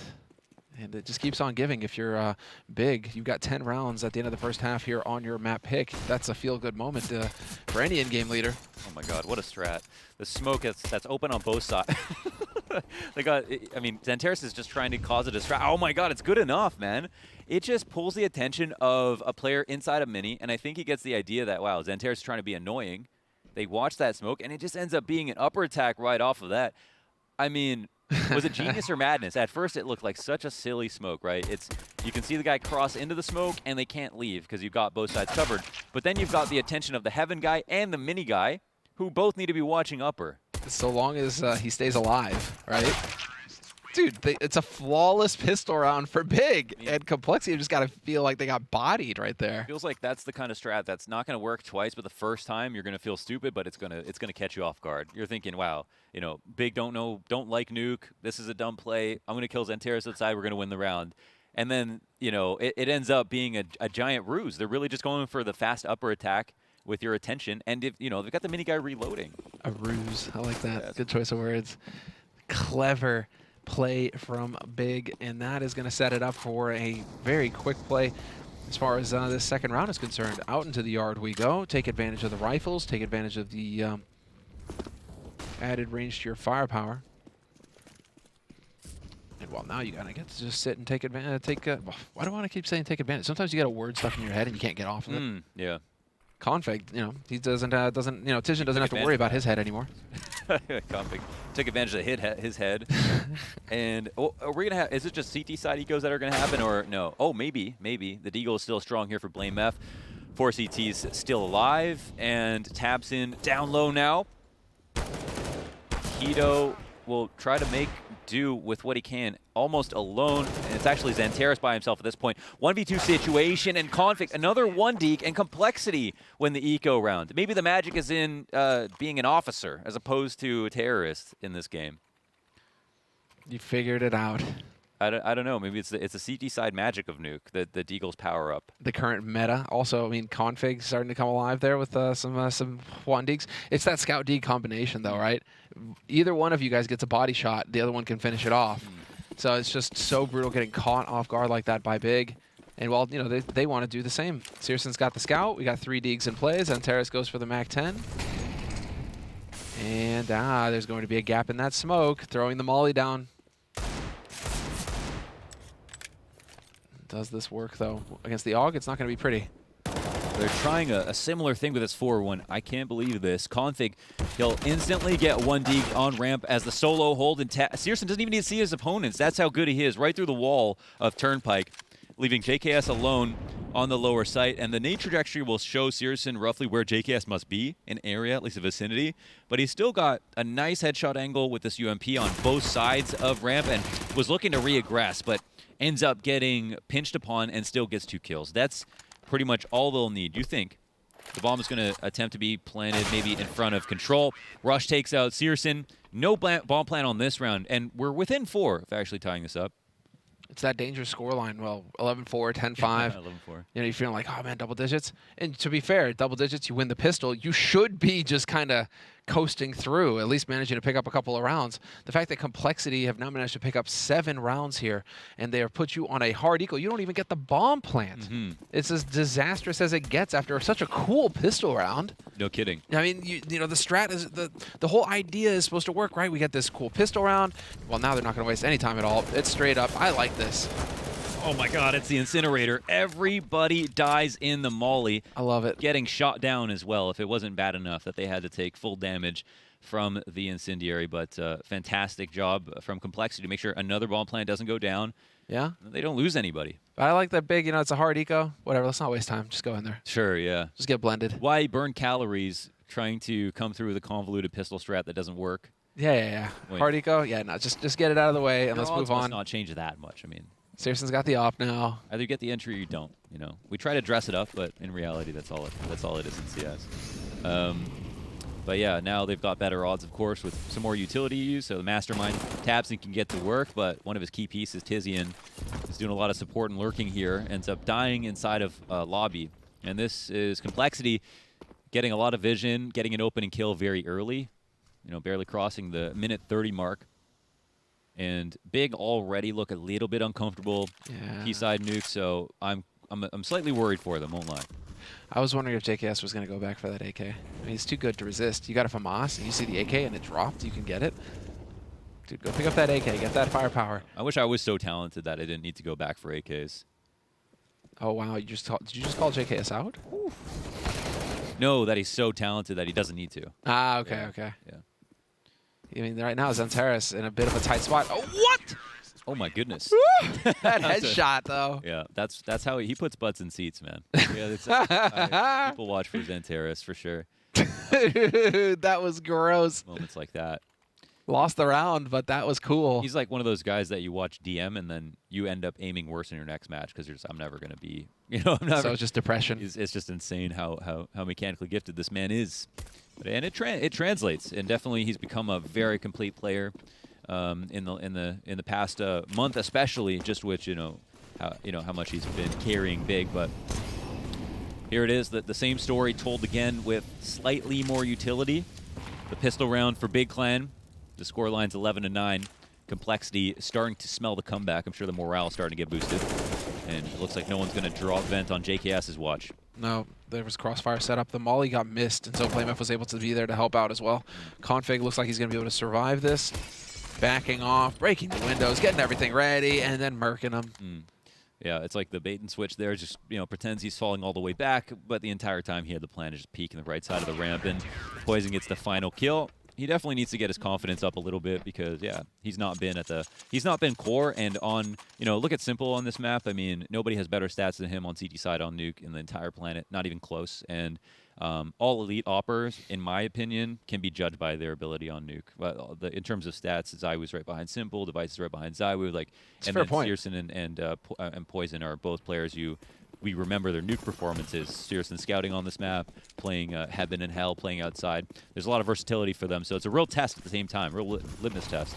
And it just keeps on giving. If you're Big, you've got 10 rounds at the end of the first half here on your map pick. That's a feel-good moment for any in-game leader. Oh my God, what a strat! The smoke that's open on both sides. They got. I mean, Xanteris is just trying to cause a distract. Oh my God, it's good enough, man. It just pulls the attention of a player inside a mini, and I think he gets the idea that wow, Xanteris is trying to be annoying. They watch that smoke, and it just ends up being an upper attack right off of that. I mean. Was it genius or madness? At first, it looked like such a silly smoke, right? You can see the guy cross into the smoke, and they can't leave because you've got both sides covered. But then you've got the attention of the Heaven guy and the Mini guy, who both need to be watching upper. So long as he stays alive, right? Dude, it's a flawless pistol round for Big, and Complexity just got to feel like they got bodied right there. Feels like that's the kind of strat that's not going to work twice, but the first time you're going to feel stupid, but it's gonna catch you off guard. You're thinking, wow, you know, Big don't like Nuke. This is a dumb play. I'm going to kill Xantares outside. We're going to win the round. And then, you know, it ends up being a giant ruse. They're really just going for the fast upper attack with your attention, and if you know, they've got the mini guy reloading. A ruse. I like that. Yeah, good choice of words. Clever play from Big, and that is going to set it up for a very quick play as far as this second round is concerned. Out into the yard we go. Take advantage of the rifles. Take advantage of the added range to your firepower. And well, now you gotta get to just sit and take advantage. Why do I want to keep saying take advantage? Sometimes you get a word stuck in your head and you can't get off of it. Yeah. Config, you know, he doesn't, you know, Tijan doesn't have to worry about his head anymore. Config took advantage of his head. And are we gonna have? Is it just CT side ecos that are gonna happen, or no? Oh, maybe. The Deagle is still strong here for Blame F. 4 CTs still alive, and Tabson down low now. Keto will try to make do with what he can, almost alone, and it's actually Xantares by himself at this point. 1v2 situation, and Config, another 1 deke, and Complexity win the eco round. Maybe the magic is in being an officer as opposed to a terrorist in this game. You figured it out. I don't know. Maybe it's the CT side magic of Nuke, the Deagle's power up. The current meta. Also, I mean, Config starting to come alive there with some one deeks. It's that scout deke combination, though, right? Either one of you guys gets a body shot, the other one can finish it off. So it's just so brutal getting caught off guard like that by Big. And well, you know, they want to do the same. Searson's got the scout. We got 3 deeks in play. Xantares goes for the Mac 10. And there's going to be a gap in that smoke, throwing the molly down. Does this work, though? Against the AUG, it's not going to be pretty. They're trying a similar thing with this 4-1. I can't believe this. Config, he'll instantly get 1 deke on ramp as the solo hold, and Searson doesn't even need to see his opponents. That's how good he is, right through the wall of Turnpike, leaving JKS alone on the lower site. And the nade trajectory will show Searson roughly where JKS must be in area, at least a vicinity. But he's still got a nice headshot angle with this UMP on both sides of ramp, and was looking to re-aggress, but ends up getting pinched upon and still gets 2 kills. That's pretty much all they'll need. You think the bomb is going to attempt to be planted maybe in front of Control. Rush takes out Searson. No bomb plan on this round, and we're within 4 of actually tying this up. It's that dangerous scoreline. Well, 11-4, 10-5. 11-4. You know, you're feeling like, oh, man, double digits. And to be fair, double digits, you win the pistol. You should be just kind of coasting through, at least managing to pick up a couple of rounds. The fact that Complexity have now managed to pick up 7 rounds here, and they have put you on a hard eco, you don't even get the bomb plant. It's as disastrous as it gets after such a cool pistol round. No kidding. I mean, you know, the strat is, the whole idea is supposed to work, right? We get this cool pistol round. Well, now they're not going to waste any time at all. It's straight up. I like this. Oh my god, it's the incinerator. Everybody dies in the molly. I love it. Getting shot down as well, if it wasn't bad enough that they had to take full damage from the incendiary. But fantastic job from Complexity to make sure another bomb plant doesn't go down. Yeah. They don't lose anybody. But I like that Big, you know, it's a hard eco. Whatever, let's not waste time. Just go in there. Sure, yeah. Just get blended. Why burn calories trying to come through with a convoluted pistol strat that doesn't work? Yeah. Wait. Hard eco? Yeah, no, just get it out of the way and let's move on. Not change that much, I mean. Searson's got the op now. Either you get the entry or you don't. You know, we try to dress it up, but in reality, that's all it is in CS. But yeah, now they've got better odds, of course, with some more utility use. So the Mastermind Tabson can get to work, but one of his key pieces, Tizian, is doing a lot of support and lurking here. Ends up dying inside of lobby, and this is Complexity getting a lot of vision, getting an opening kill very early. You know, barely crossing the minute 30 mark. And Big already look a little bit uncomfortable. Yeah. P-side Nuke, so I'm slightly worried for them, won't lie. I was wondering if JKS was going to go back for that AK. I mean, he's too good to resist. You got a FAMAS, and you see the AK, and it dropped. You can get it. Dude, go pick up that AK. Get that firepower. I wish I was so talented that I didn't need to go back for AKs. Oh, wow. Did you just call JKS out? Ooh. No, that he's so talented that he doesn't need to. Ah, okay, okay. Yeah. I mean, right now, Xantares in a bit of a tight spot. Oh, what? Oh, my goodness. That headshot, though. Yeah, that's how he puts butts in seats, man. Yeah, people watch for Xantares, for sure. That was gross. Moments like that. Lost the round, but that was cool. He's like one of those guys that you watch DM and then you end up aiming worse in your next match because you're just, I'm never going to be, I'm never. So it's just depression. It's just insane how mechanically gifted this man is. And it translates, and definitely he's become a very complete player in the past month, especially just which how much he's been carrying big. But here it is, the same story told again with slightly more utility. The pistol round for Big Clan. The scoreline's 11-9. Complexity starting to smell the comeback. I'm sure the morale is starting to get boosted. And it looks like no one's going to draw vent on JKS's watch. No, there was crossfire set up. The molly got missed, and so Playmef was able to be there to help out as well. Config looks like he's going to be able to survive this. Backing off, breaking the windows, getting everything ready, and then murking them. Yeah, it's like the bait and switch there. Just pretends he's falling all the way back, but the entire time he had the plan to just peek in the right side of the ramp, and Poison gets the final kill. He definitely needs to get his confidence up a little bit because, yeah, he's not been core, and on, look at Simple on this map. I mean, nobody has better stats than him on CT side on Nuke in the entire planet, not even close. And all elite oppers, in my opinion, can be judged by their ability on Nuke. But in terms of stats, Zywoo's right behind Simple, Device is right behind Zywoo, and then Searson and Poison are both players we remember their Nuke performances. Searson scouting on this map, playing Heaven and Hell, playing outside. There's a lot of versatility for them, so it's a real test at the same time, real litmus test.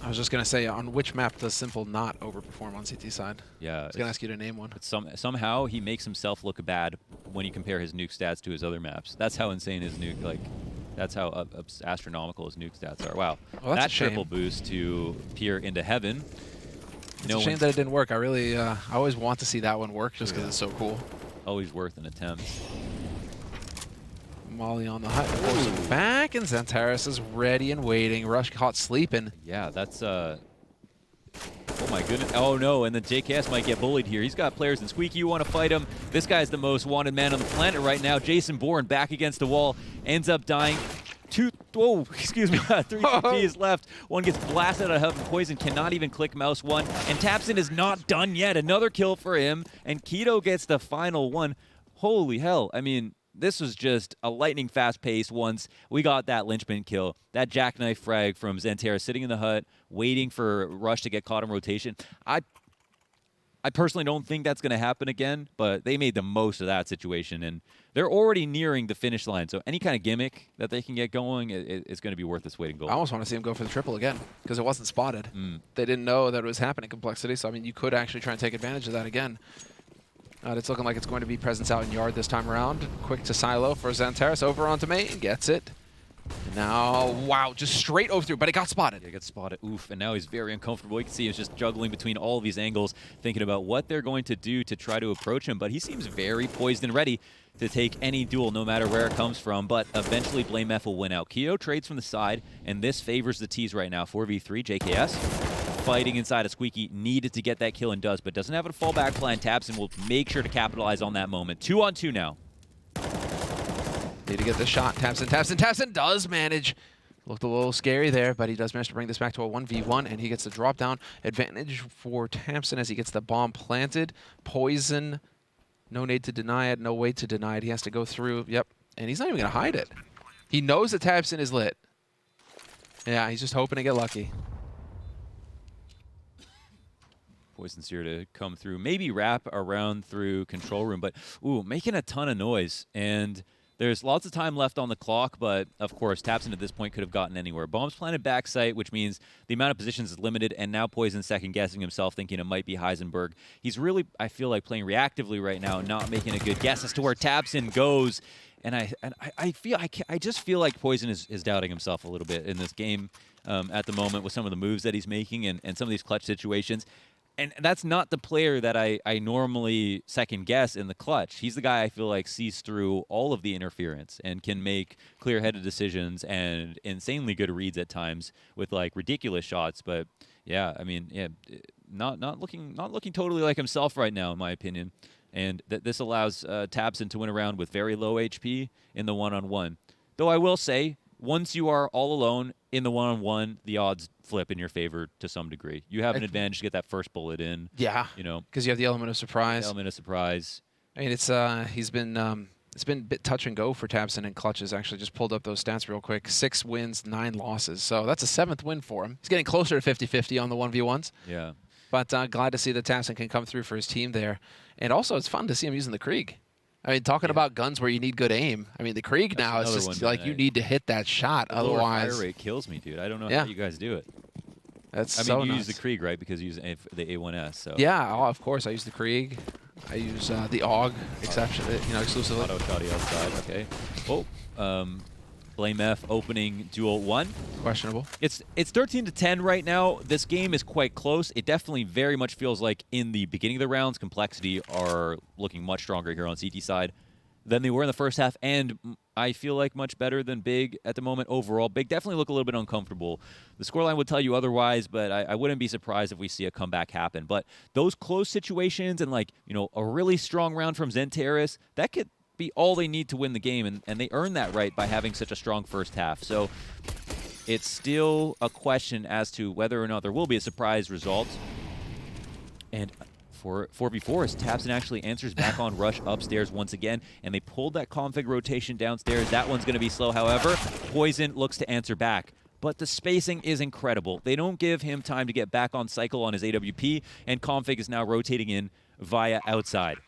I was just going to say, on which map does Simple not overperform on CT side? Yeah. I was going to ask you to name one. Somehow he makes himself look bad when you compare his Nuke stats to his other maps. That's how insane his Nuke, that's how astronomical his Nuke stats are. Wow. Well, that's that triple boost to peer into Heaven. It's a shame that it didn't work. I always want to see that one work just because it's so cool. Always worth an attempt. Molly on the hut. Back, and Xantares is ready and waiting. Rush caught sleeping. Yeah, that's oh my goodness. Oh no, and then JKS might get bullied here. He's got players in Squeaky. You want to fight him. This guy's the most wanted man on the planet right now. Jason Bourne back against the wall. Ends up dying. 3 CPs left. One gets blasted out of Heaven. Poison cannot even click mouse one. And Tapson is not done yet. Another kill for him. And Keto gets the final one. Holy hell. I mean, this was just a lightning fast pace once we got that linchpin kill. That jackknife frag from Xantares sitting in the hut, waiting for Rush to get caught in rotation. I personally don't think that's going to happen again, but they made the most of that situation, and they're already nearing the finish line. So any kind of gimmick that they can get going is going to be worth its weight in gold. I almost want to see him go for the triple again because it wasn't spotted. They didn't know that it was happening, Complexity, so I mean, you could actually try and take advantage of that again. It's looking like it's going to be presence out in yard this time around. Quick to silo for Xantares, over onto main, gets it. Now, wow, just straight over through, but it got spotted. Yeah, it got spotted. Oof, and now he's very uncomfortable. You can see he's just juggling between all of these angles, thinking about what they're going to do to try to approach him, but he seems very poised and ready to take any duel, no matter where it comes from, but eventually Playmef will win out. Keto trades from the side, and this favors the T's right now. 4v3, JKS fighting inside of Squeaky, needed to get that kill and does, but doesn't have a fallback plan. Tapson will make sure to capitalize on that moment. 2-on-2 now. Need to get the shot. Tapson does manage. Looked a little scary there, but he does manage to bring this back to a 1v1, and he gets the drop down advantage for Tapson as he gets the bomb planted. Poison, no need to deny it, no way to deny it. He has to go through, yep, and he's not even going to hide it. He knows that Tapson is lit. Yeah, he's just hoping to get lucky. Poison's here to come through, maybe wrap around through control room, but ooh, making a ton of noise, and there's lots of time left on the clock, but of course, Tapson at this point could have gotten anywhere. Bombs planted backside, which means the amount of positions is limited, and now Poison's second-guessing himself, thinking it might be Heisenberg. He's really, I feel like, playing reactively right now, not making a good guess as to where Tapson goes. And I just feel like Poison is doubting himself a little bit in this game at the moment with some of the moves that he's making and some of these clutch situations. And that's not the player that I normally second-guess in the clutch. He's the guy I feel like sees through all of the interference and can make clear-headed decisions and insanely good reads at times with, like, ridiculous shots. But, yeah, I mean, yeah, not looking totally like himself right now, in my opinion. And this allows Tapson to win a round with very low HP in the one-on-one. Though I will say, once you are all alone in the one-on-one, the odds flip in your favor to some degree. You have an advantage to get that first bullet in. Yeah, you know, because you have the element of surprise. The element of surprise. I mean, it's he's been it's been a bit touch and go for tabseN and Clutches. Actually, just pulled up those stats real quick. 6 wins, 9 losses. So that's a 7th win for him. He's getting closer to 50-50 on the 1v1s. Yeah. But glad to see that tabseN can come through for his team there. And also, it's fun to see him using the Krieg. I mean, talking about guns where you need good aim. I mean, the Krieg now is just like you need to hit that shot. The otherwise, fire rate kills me, dude. I don't know how you guys do it. That's I mean, you use the Krieg, right? Because you use the A1S. So. Yeah, of course. I use the Krieg. I use the AUG exception, exclusively. Auto shotty outside. Okay. Oh, Blame F opening duel 1. Questionable. It's 13-10 right now. This game is quite close. It definitely very much feels like in the beginning of the rounds, Complexity are looking much stronger here on CT side than they were in the first half, and I feel like much better than Big at the moment overall. Big definitely look a little bit uncomfortable. The scoreline would tell you otherwise, but I wouldn't be surprised if we see a comeback happen. But those close situations and a really strong round from Zentaris, that could be all they need to win the game, and they earn that right by having such a strong first half. So it's still a question as to whether or not there will be a surprise result. And for 4v4 as tabseN actually answers back on rush upstairs once again, and they pulled that config rotation downstairs. That one's going to be slow, however. Poison looks to answer back, but the spacing is incredible. They don't give him time to get back on cycle on his AWP, and config is now rotating in via outside.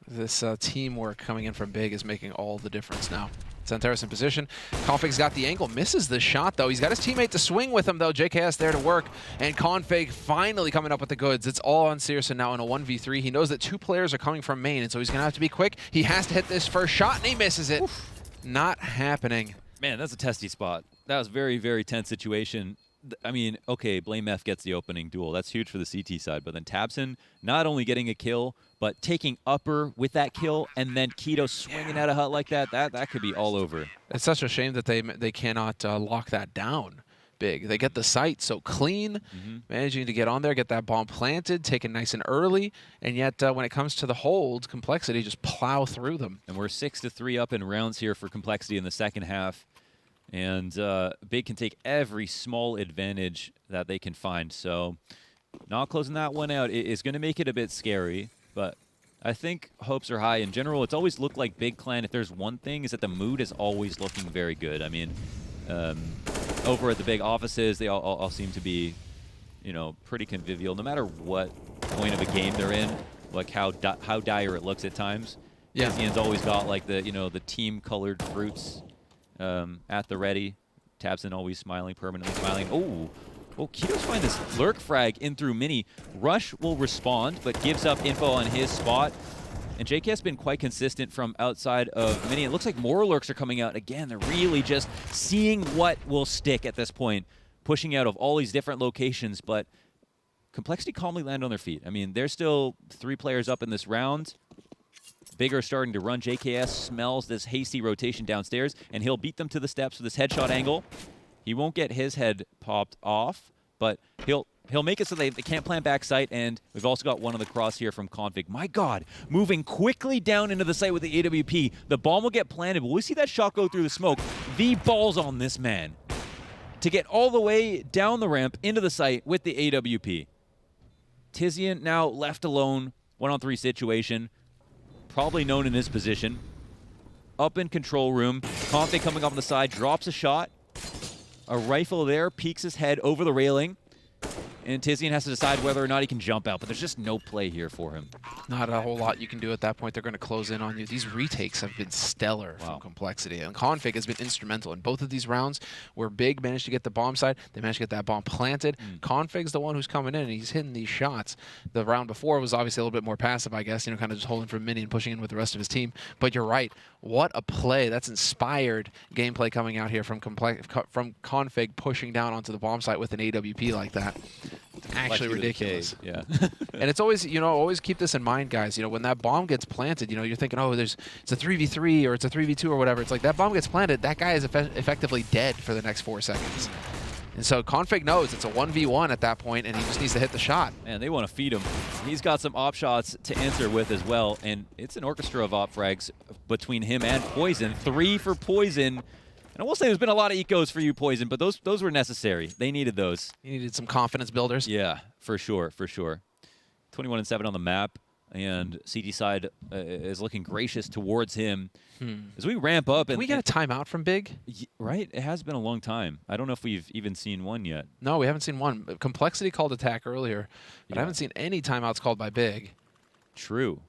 This teamwork coming in from Big is making all the difference now. Zentaris in position. Config's got the angle, misses the shot though. He's got his teammate to swing with him though. JKS there to work, and Config finally coming up with the goods. It's all on searsoN now in a 1v3. He knows that 2 players are coming from main, and so he's gonna have to be quick. He has to hit this first shot, and he misses it. Oof. Not happening. Man, that's a testy spot. That was a very, very tense situation. I mean, okay, Blame F gets the opening duel. That's huge for the CT side. But then tabseN not only getting a kill, but taking upper with that kill, and then Keto swinging at a hut like that, that could be all over. It's such a shame that they cannot lock that down. Big. They get the site so clean, managing to get on there, get that bomb planted, taken nice and early, and yet when it comes to the holds, Complexity just plow through them. And we're 6-3 up in rounds here for Complexity in the second half. And Big can take every small advantage that they can find. So not closing that one out is going to make it a bit scary. But I think hopes are high. In general, it's always looked like Big Clan, if there's one thing, is that the mood is always looking very good. I mean, over at the Big offices, they all seem to be, pretty convivial. No matter what point of a game they're in, like how dire it looks at times. Yeah. Ian's always got like the team-colored fruits at the ready. tabseN always smiling, permanently smiling. Oh, Keto's find this lurk frag in through Mini. Rush will respond, but gives up info on his spot. And JK has been quite consistent from outside of Mini. It looks like more lurks are coming out. Again, they're really just seeing what will stick at this point, pushing out of all these different locations, but Complexity calmly land on their feet. I mean, there's still 3 players up in this round. Bigger starting to run. JKS smells this hasty rotation downstairs, and he'll beat them to the steps with this headshot angle. He won't get his head popped off, but he'll make it so they can't plant backside, and we've also got one on the cross here from Config. My God, moving quickly down into the site with the AWP. The bomb will get planted, but we see that shot go through the smoke. The ball's on this man to get all the way down the ramp into the site with the AWP. Tizian now left alone, 1-on-3 situation. Probably known in his position. Up in control room. Config coming up on the side, drops a shot. A rifle there, peeks his head over the railing. And Tizian has to decide whether or not he can jump out, but there's just no play here for him. Not a whole lot you can do at that point. They're going to close in on you. These retakes have been stellar from Complexity, and Config has been instrumental in both of these rounds where Big managed to get the bomb side. They managed to get that bomb planted. Config's the one who's coming in, and he's hitting these shots. The round before was obviously a little bit more passive, I guess, kind of just holding for Mini and pushing in with the rest of his team. But you're right. What a play. That's inspired gameplay coming out here from Config pushing down onto the bomb site with an AWP like that. Actually ridiculous. Yeah. And it's always, always keep this in mind, guys. When that bomb gets planted, you're thinking, oh, it's a 3v3 or it's a 3v2 or whatever. It's like that bomb gets planted, that guy is effectively dead for the next 4 seconds. And so Config knows it's a 1v1 at that point, and he just needs to hit the shot. Man, they want to feed him. He's got some op shots to answer with as well, and it's an orchestra of op frags between him and Poison. 3 for Poison. And I will say there's been a lot of ecos for you, Poison, but those were necessary. They needed those. You needed some confidence builders. Yeah, for sure, for sure. 21-7 on the map. and CD side is looking gracious towards him. As we ramp up. Can we get a timeout from Big? Right? It has been a long time. I don't know if we've even seen one yet. No, we haven't seen one. Complexity called attack earlier, but I haven't seen any timeouts called by Big. True.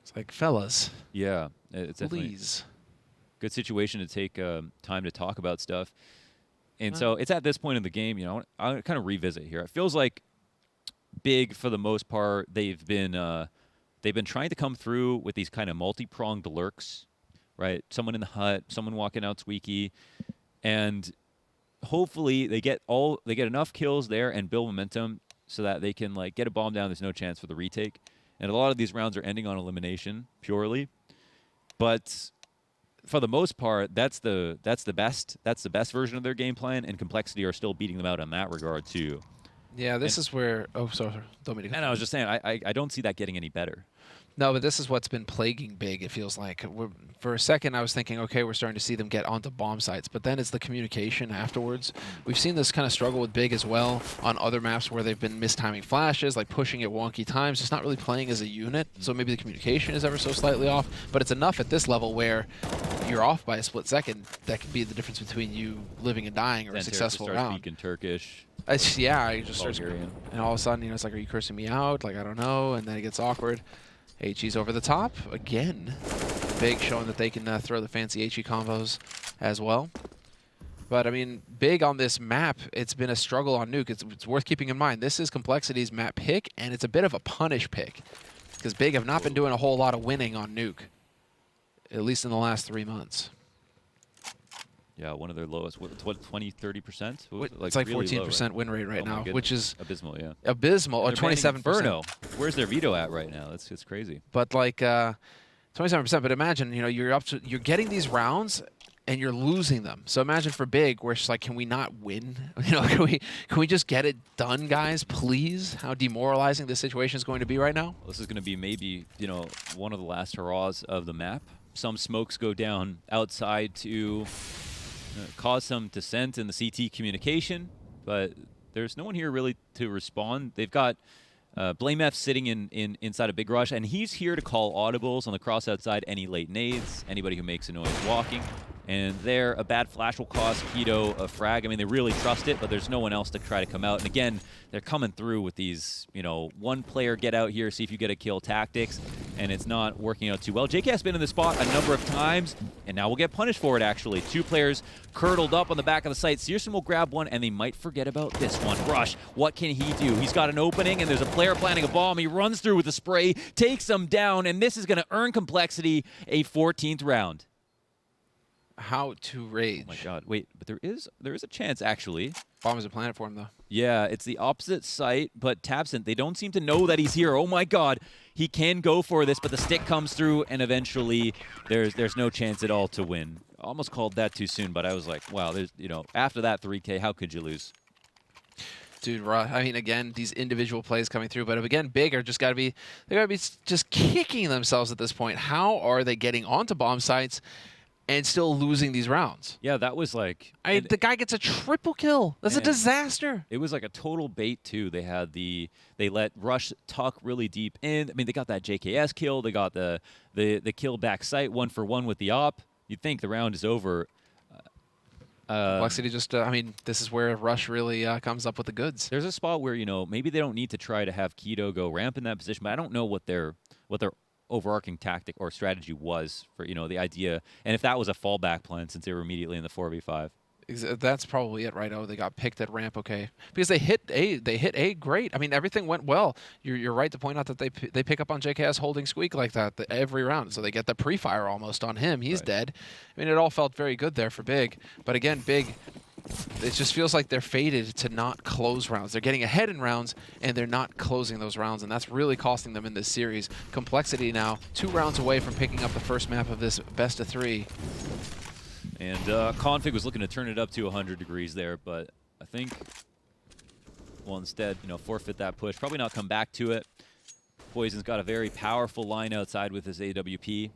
It's like, fellas. Yeah. It's please. Good situation to take time to talk about stuff. And so it's at this point in the game, you know, I'll kind of revisit here. It feels like Big, for the most part, they've been trying to come through with these kind of multi-pronged lurks. Right, someone in the hut, someone walking out squeaky, and hopefully they get enough kills there and build momentum so that they can like get a bomb down. There's no chance for the retake, and a lot of these rounds are ending on elimination purely. But for the most part, that's the best version of their game plan, and Complexity are still beating them out in that regard too. Yeah, this is where. Oh, sorry. Don't mean to go. And I was just saying, I don't see that getting any better. No, but this is what's been plaguing Big, it feels like. For a second, I was thinking, okay, we're starting to see them get onto bomb sites, but then it's the communication afterwards. We've seen this kind of struggle with Big as well on other maps where they've been mistiming flashes, like pushing at wonky times, just not really playing as a unit, so maybe the communication is ever so slightly off, but it's enough at this level where you're off by a split second. That could be the difference between you living and dying or a successful round. Speaking Turkish. Yeah, you just start, and all of a sudden, you know, it's like, are you cursing me out? Like, I don't know, and then it gets awkward. HE's over the top again. Big showing that they can throw the fancy HE combos as well. But I mean, Big on this map, it's been a struggle on Nuke. It's worth keeping in mind. This is Complexity's map pick, and it's a bit of a punish pick because Big have not been doing a whole lot of winning on Nuke, at least in the last 3 months. Yeah, one of their lowest. What 20, 30%? It's like really 14% win rate right now, which is abysmal. Yeah, abysmal. Or 27%. Inferno. Where's their veto at right now? It's crazy. But like 27%. But imagine, you know, you're getting these rounds and you're losing them. So imagine for Big, where it's like, can we not win? You know, can we just get it done, guys, please? How demoralizing this situation is going to be right now. Well, this is going to be maybe, you know, one of the last hurrahs of the map. Some smokes go down outside to cause some dissent in the CT communication, but there's no one here really to respond. They've got Blame F sitting inside a Big Rush, and he's here to call audibles on the cross outside, any late nades, anybody who makes a noise walking. And there, a bad flash will cost Keto a frag. I mean, they really trust it, but there's no one else to try to come out. And again, they're coming through with these, you know, one player get out here, see if you get a kill tactics, and it's not working out too well. JK has been in the spot a number of times, and now we'll get punished for it, actually. 2 players curdled up on the back of the site. Searson will grab one, and they might forget about this one. Rush, what can he do? He's got an opening, and there's a player planting a bomb. He runs through with a spray, takes them down, and this is going to earn Complexity a 14th round. How to rage. Oh my god, wait, but there is a chance, actually. Bomb is a planet for him, though. Yeah, it's the opposite site, but Tabsent, they don't seem to know that he's here. Oh my god, he can go for this, but the stick comes through, and eventually there's no chance at all to win. Almost called that too soon, but I was like, wow, there's, you know, after that 3K, how could you lose? Dude, I mean, again, these individual plays coming through, but again, Big are just got to be just kicking themselves at this point. How are they getting onto bomb sites and still losing these rounds? Yeah, that was like... the guy gets a triple kill. That's a disaster. It was like a total bait, too. They let Rush tuck really deep in. I mean, they got that JKS kill. They got the kill back site 1-for-1 with the op. You'd think the round is over. Complexity just, I mean, this is where Rush really comes up with the goods. There's a spot where, you know, maybe they don't need to try to have Keto go ramp in that position, but I don't know what their overarching tactic or strategy was for, you know, the idea, and if that was a fallback plan since they were immediately in the 4v5. That's probably it, right? Oh, they got picked at ramp, okay, because they hit A great. I mean, everything went well. You're right to point out that they pick up on JKS holding Squeak like that every round, so they get the pre-fire almost on him. He's dead. I mean, it all felt very good there for Big, but again, Big, it just feels like they're fated to not close rounds. They're getting ahead in rounds, and they're not closing those rounds, and that's really costing them in this series. Complexity now 2 rounds away from picking up the first map of this best of 3. And Config was looking to turn it up to 100 degrees there, but I think will instead, you know, forfeit that push. Probably not come back to it. Poison's got a very powerful line outside with his AWP.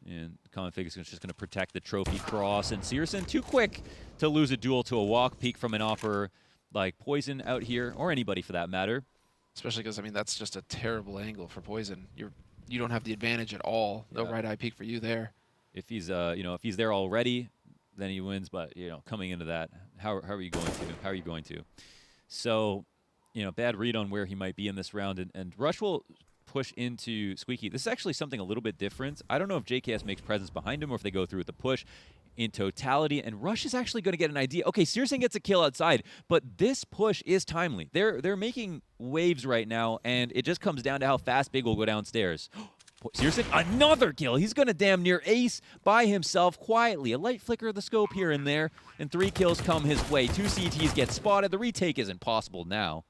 And Config is just going to protect the trophy cross. And Searson, too quick to lose a duel to a walk peek from an offer like Poison out here, or anybody for that matter. Especially because, I mean, that's just a terrible angle for Poison. You don't have the advantage at all. No right eye peek for you there. If he's if he's there already, then he wins. But coming into that, how are you going to? How are you going to? So, bad read on where he might be in this round, and Rush will push into Squeaky. This is actually something a little bit different. I don't know if JKS makes presence behind him or if they go through with the push in totality, and Rush is actually going to get an idea. Okay, Searson gets a kill outside, but this push is timely. They're making waves right now, and it just comes down to how fast Big will go downstairs. Searson, another kill. He's going to damn near ace by himself quietly. A light flicker of the scope here and there, and 3 kills come his way. 2 CTs get spotted. The retake isn't possible now.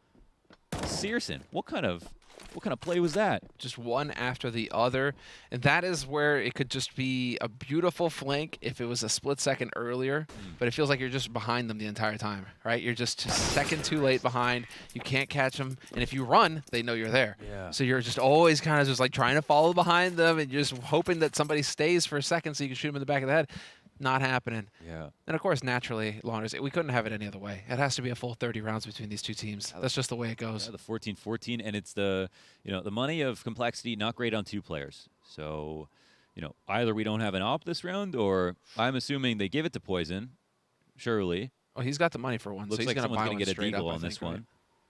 Searson, what kind of play was that? Just one after the other. And that is where it could just be a beautiful flank if it was a split second earlier. But it feels like you're just behind them the entire time, right? You're just a second too late behind. You can't catch them. And if you run, they know you're there. Yeah. So you're just always kind of just like trying to follow behind them and just hoping that somebody stays for a second so you can shoot them in the back of the head. Not happening. Yeah. And of course, naturally, Launders, we couldn't have it any other way. It has to be a full 30 rounds between these two teams. That's just the way it goes. Yeah, the 14-14, and it's the the money of complexity not great on 2 players. So, either we don't have an op this round, or I'm assuming they give it to Poison. Surely. Oh, he's got the money for one. Looks so he's like someone's going to get a deagle on this right?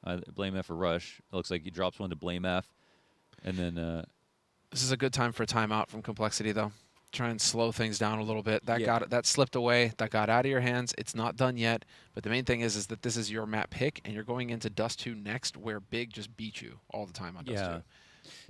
one. Blame F for Rush. It looks like he drops one to Blame F, and then. This is a good time for a timeout from complexity, though. Try and slow things down a little bit. That slipped away. That got out of your hands. It's not done yet. But the main thing is that this is your map pick, and you're going into Dust 2 next, where Big just beat you all the time on Dust 2.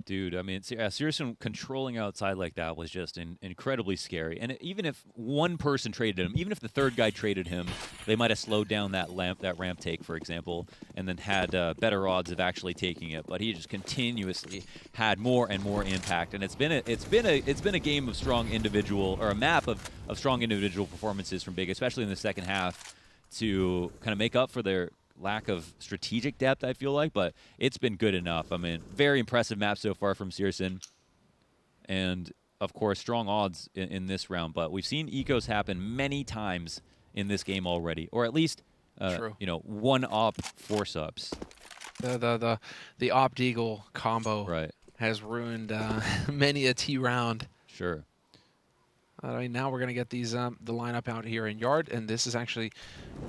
Dude, I mean, Searson controlling outside like that was just incredibly scary. And even if one person traded him, even if the third guy traded him, they might have slowed down that ramp take, for example, and then had better odds of actually taking it. But he just continuously had more and more impact. And it's been a game of strong individual, or a map of strong individual performances from Big, especially in the second half, to kind of make up for their lack of strategic depth, I feel like, but it's been good enough. I mean, very impressive map so far from Searson. And, of course, strong odds in this round. But we've seen ecos happen many times in this game already, or at least, one op force ups. The op deagle combo has ruined many a T round. Sure. I mean, now we're going to get these the lineup out here in Yard, and this is actually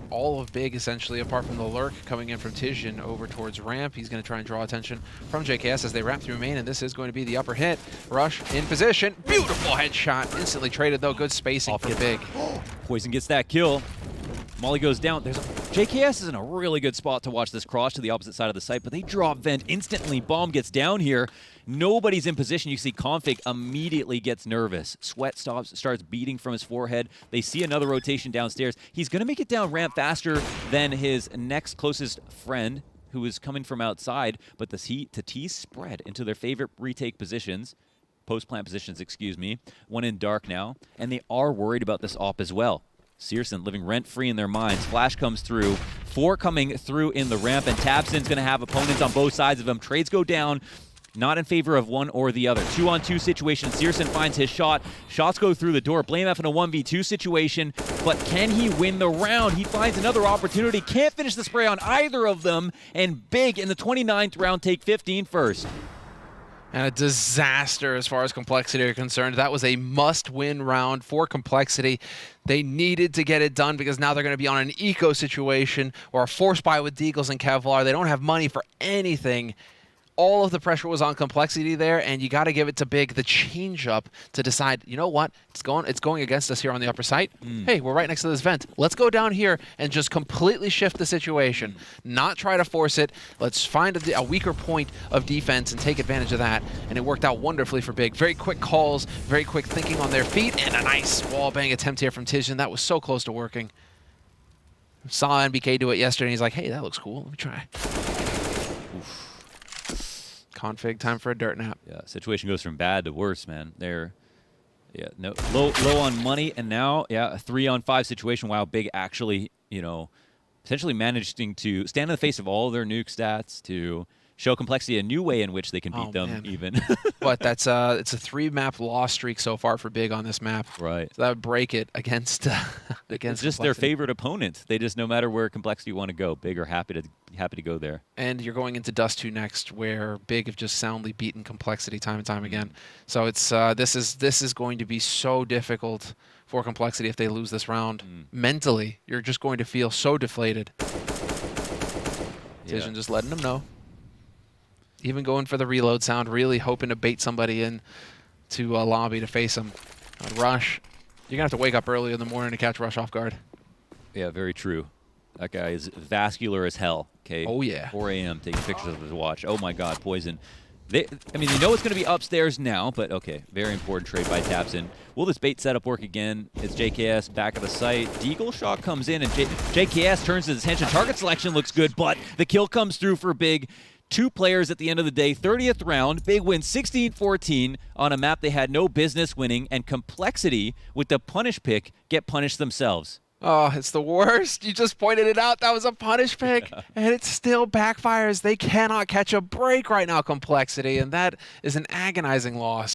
all of Big, essentially, apart from the lurk coming in from Tijin over towards ramp. He's going to try and draw attention from JKS as they wrap through main, and this is going to be the upper hit. Rush in position. Beautiful headshot. Instantly traded, though. Good spacing for Big. Poison gets that kill. Molly goes down. JKS is in a really good spot to watch this cross to the opposite side of the site, but they drop vent instantly. Bomb gets down here. Nobody's in position. You see Config immediately gets nervous. Sweat starts beating from his forehead. They see another rotation downstairs. He's going to make it down ramp faster than his next closest friend, who is coming from outside, but the T spread into their favorite retake positions. Post-plant positions, excuse me. One in dark now, and they are worried about this op as well. Searson living rent-free in their minds. Flash comes through. 4 coming through in the ramp, and Tabson's going to have opponents on both sides of him. Trades go down, not in favor of one or the other. 2-on-2 situation. Searson finds his shot. Shots go through the door. Blame F in a 1v2 situation, but can he win the round? He finds another opportunity. Can't finish the spray on either of them, and Big in the 29th round take 15 first. And a disaster as far as complexity are concerned. That was a must-win round for complexity. They needed to get it done because now they're going to be on an eco situation or a force buy with Deagles and Kevlar. They don't have money for anything. All of the pressure was on complexity there, and you got to give it to Big, the change-up, to decide, you know what, it's going against us here on the upper site. Hey, we're right next to this vent. Let's go down here and just completely shift the situation, not try to force it. Let's find a weaker point of defense and take advantage of that, and it worked out wonderfully for Big. Very quick calls, very quick thinking on their feet, and a nice wall bang attempt here from Tijin. That was so close to working. Saw NBK do it yesterday, and he's like, hey, that looks cool. Let me try. Config, time for a dirt nap. Yeah, situation goes from bad to worse, man. They're low on money, and now a 3-on-5 situation. Wow, Big actually, potentially managing to stand in the face of all of their nuke stats, to show Complexity a new way in which they can beat them even. But that's it's a 3-map loss streak so far for Big on this map. Right. So that would break it against against it's just Complexity. their favorite opponent. They just, no matter where Complexity want to go, Big are happy to go there. And you're going into Dust 2 next, where Big have just soundly beaten Complexity time and time again. So it's this is going to be so difficult for Complexity if they lose this round. Mentally, you're just going to feel so deflated. Vision just letting them know. Even going for the reload sound, really hoping to bait somebody in to a lobby to face him. Rush, you're going to have to wake up early in the morning to catch Rush off guard. Yeah, very true. That guy is vascular as hell. Okay. Oh, yeah. 4 a.m. taking pictures of his watch. Oh, my God, Poison. I mean, they know it's going to be upstairs now, but okay. Very important trade by Tapson. Will this bait setup work again? It's JKS back of the site. Deagle Shot comes in, and JKS turns his attention. Target selection looks good, but the kill comes through for Big. 2 players at the end of the day. 30th round. Big wins 16-14 on a map they had no business winning, and Complexity, with the punish pick, get punished themselves. Oh, it's the worst. You just pointed it out. That was a punish pick, and it still backfires. They cannot catch a break right now, Complexity, and that is an agonizing loss.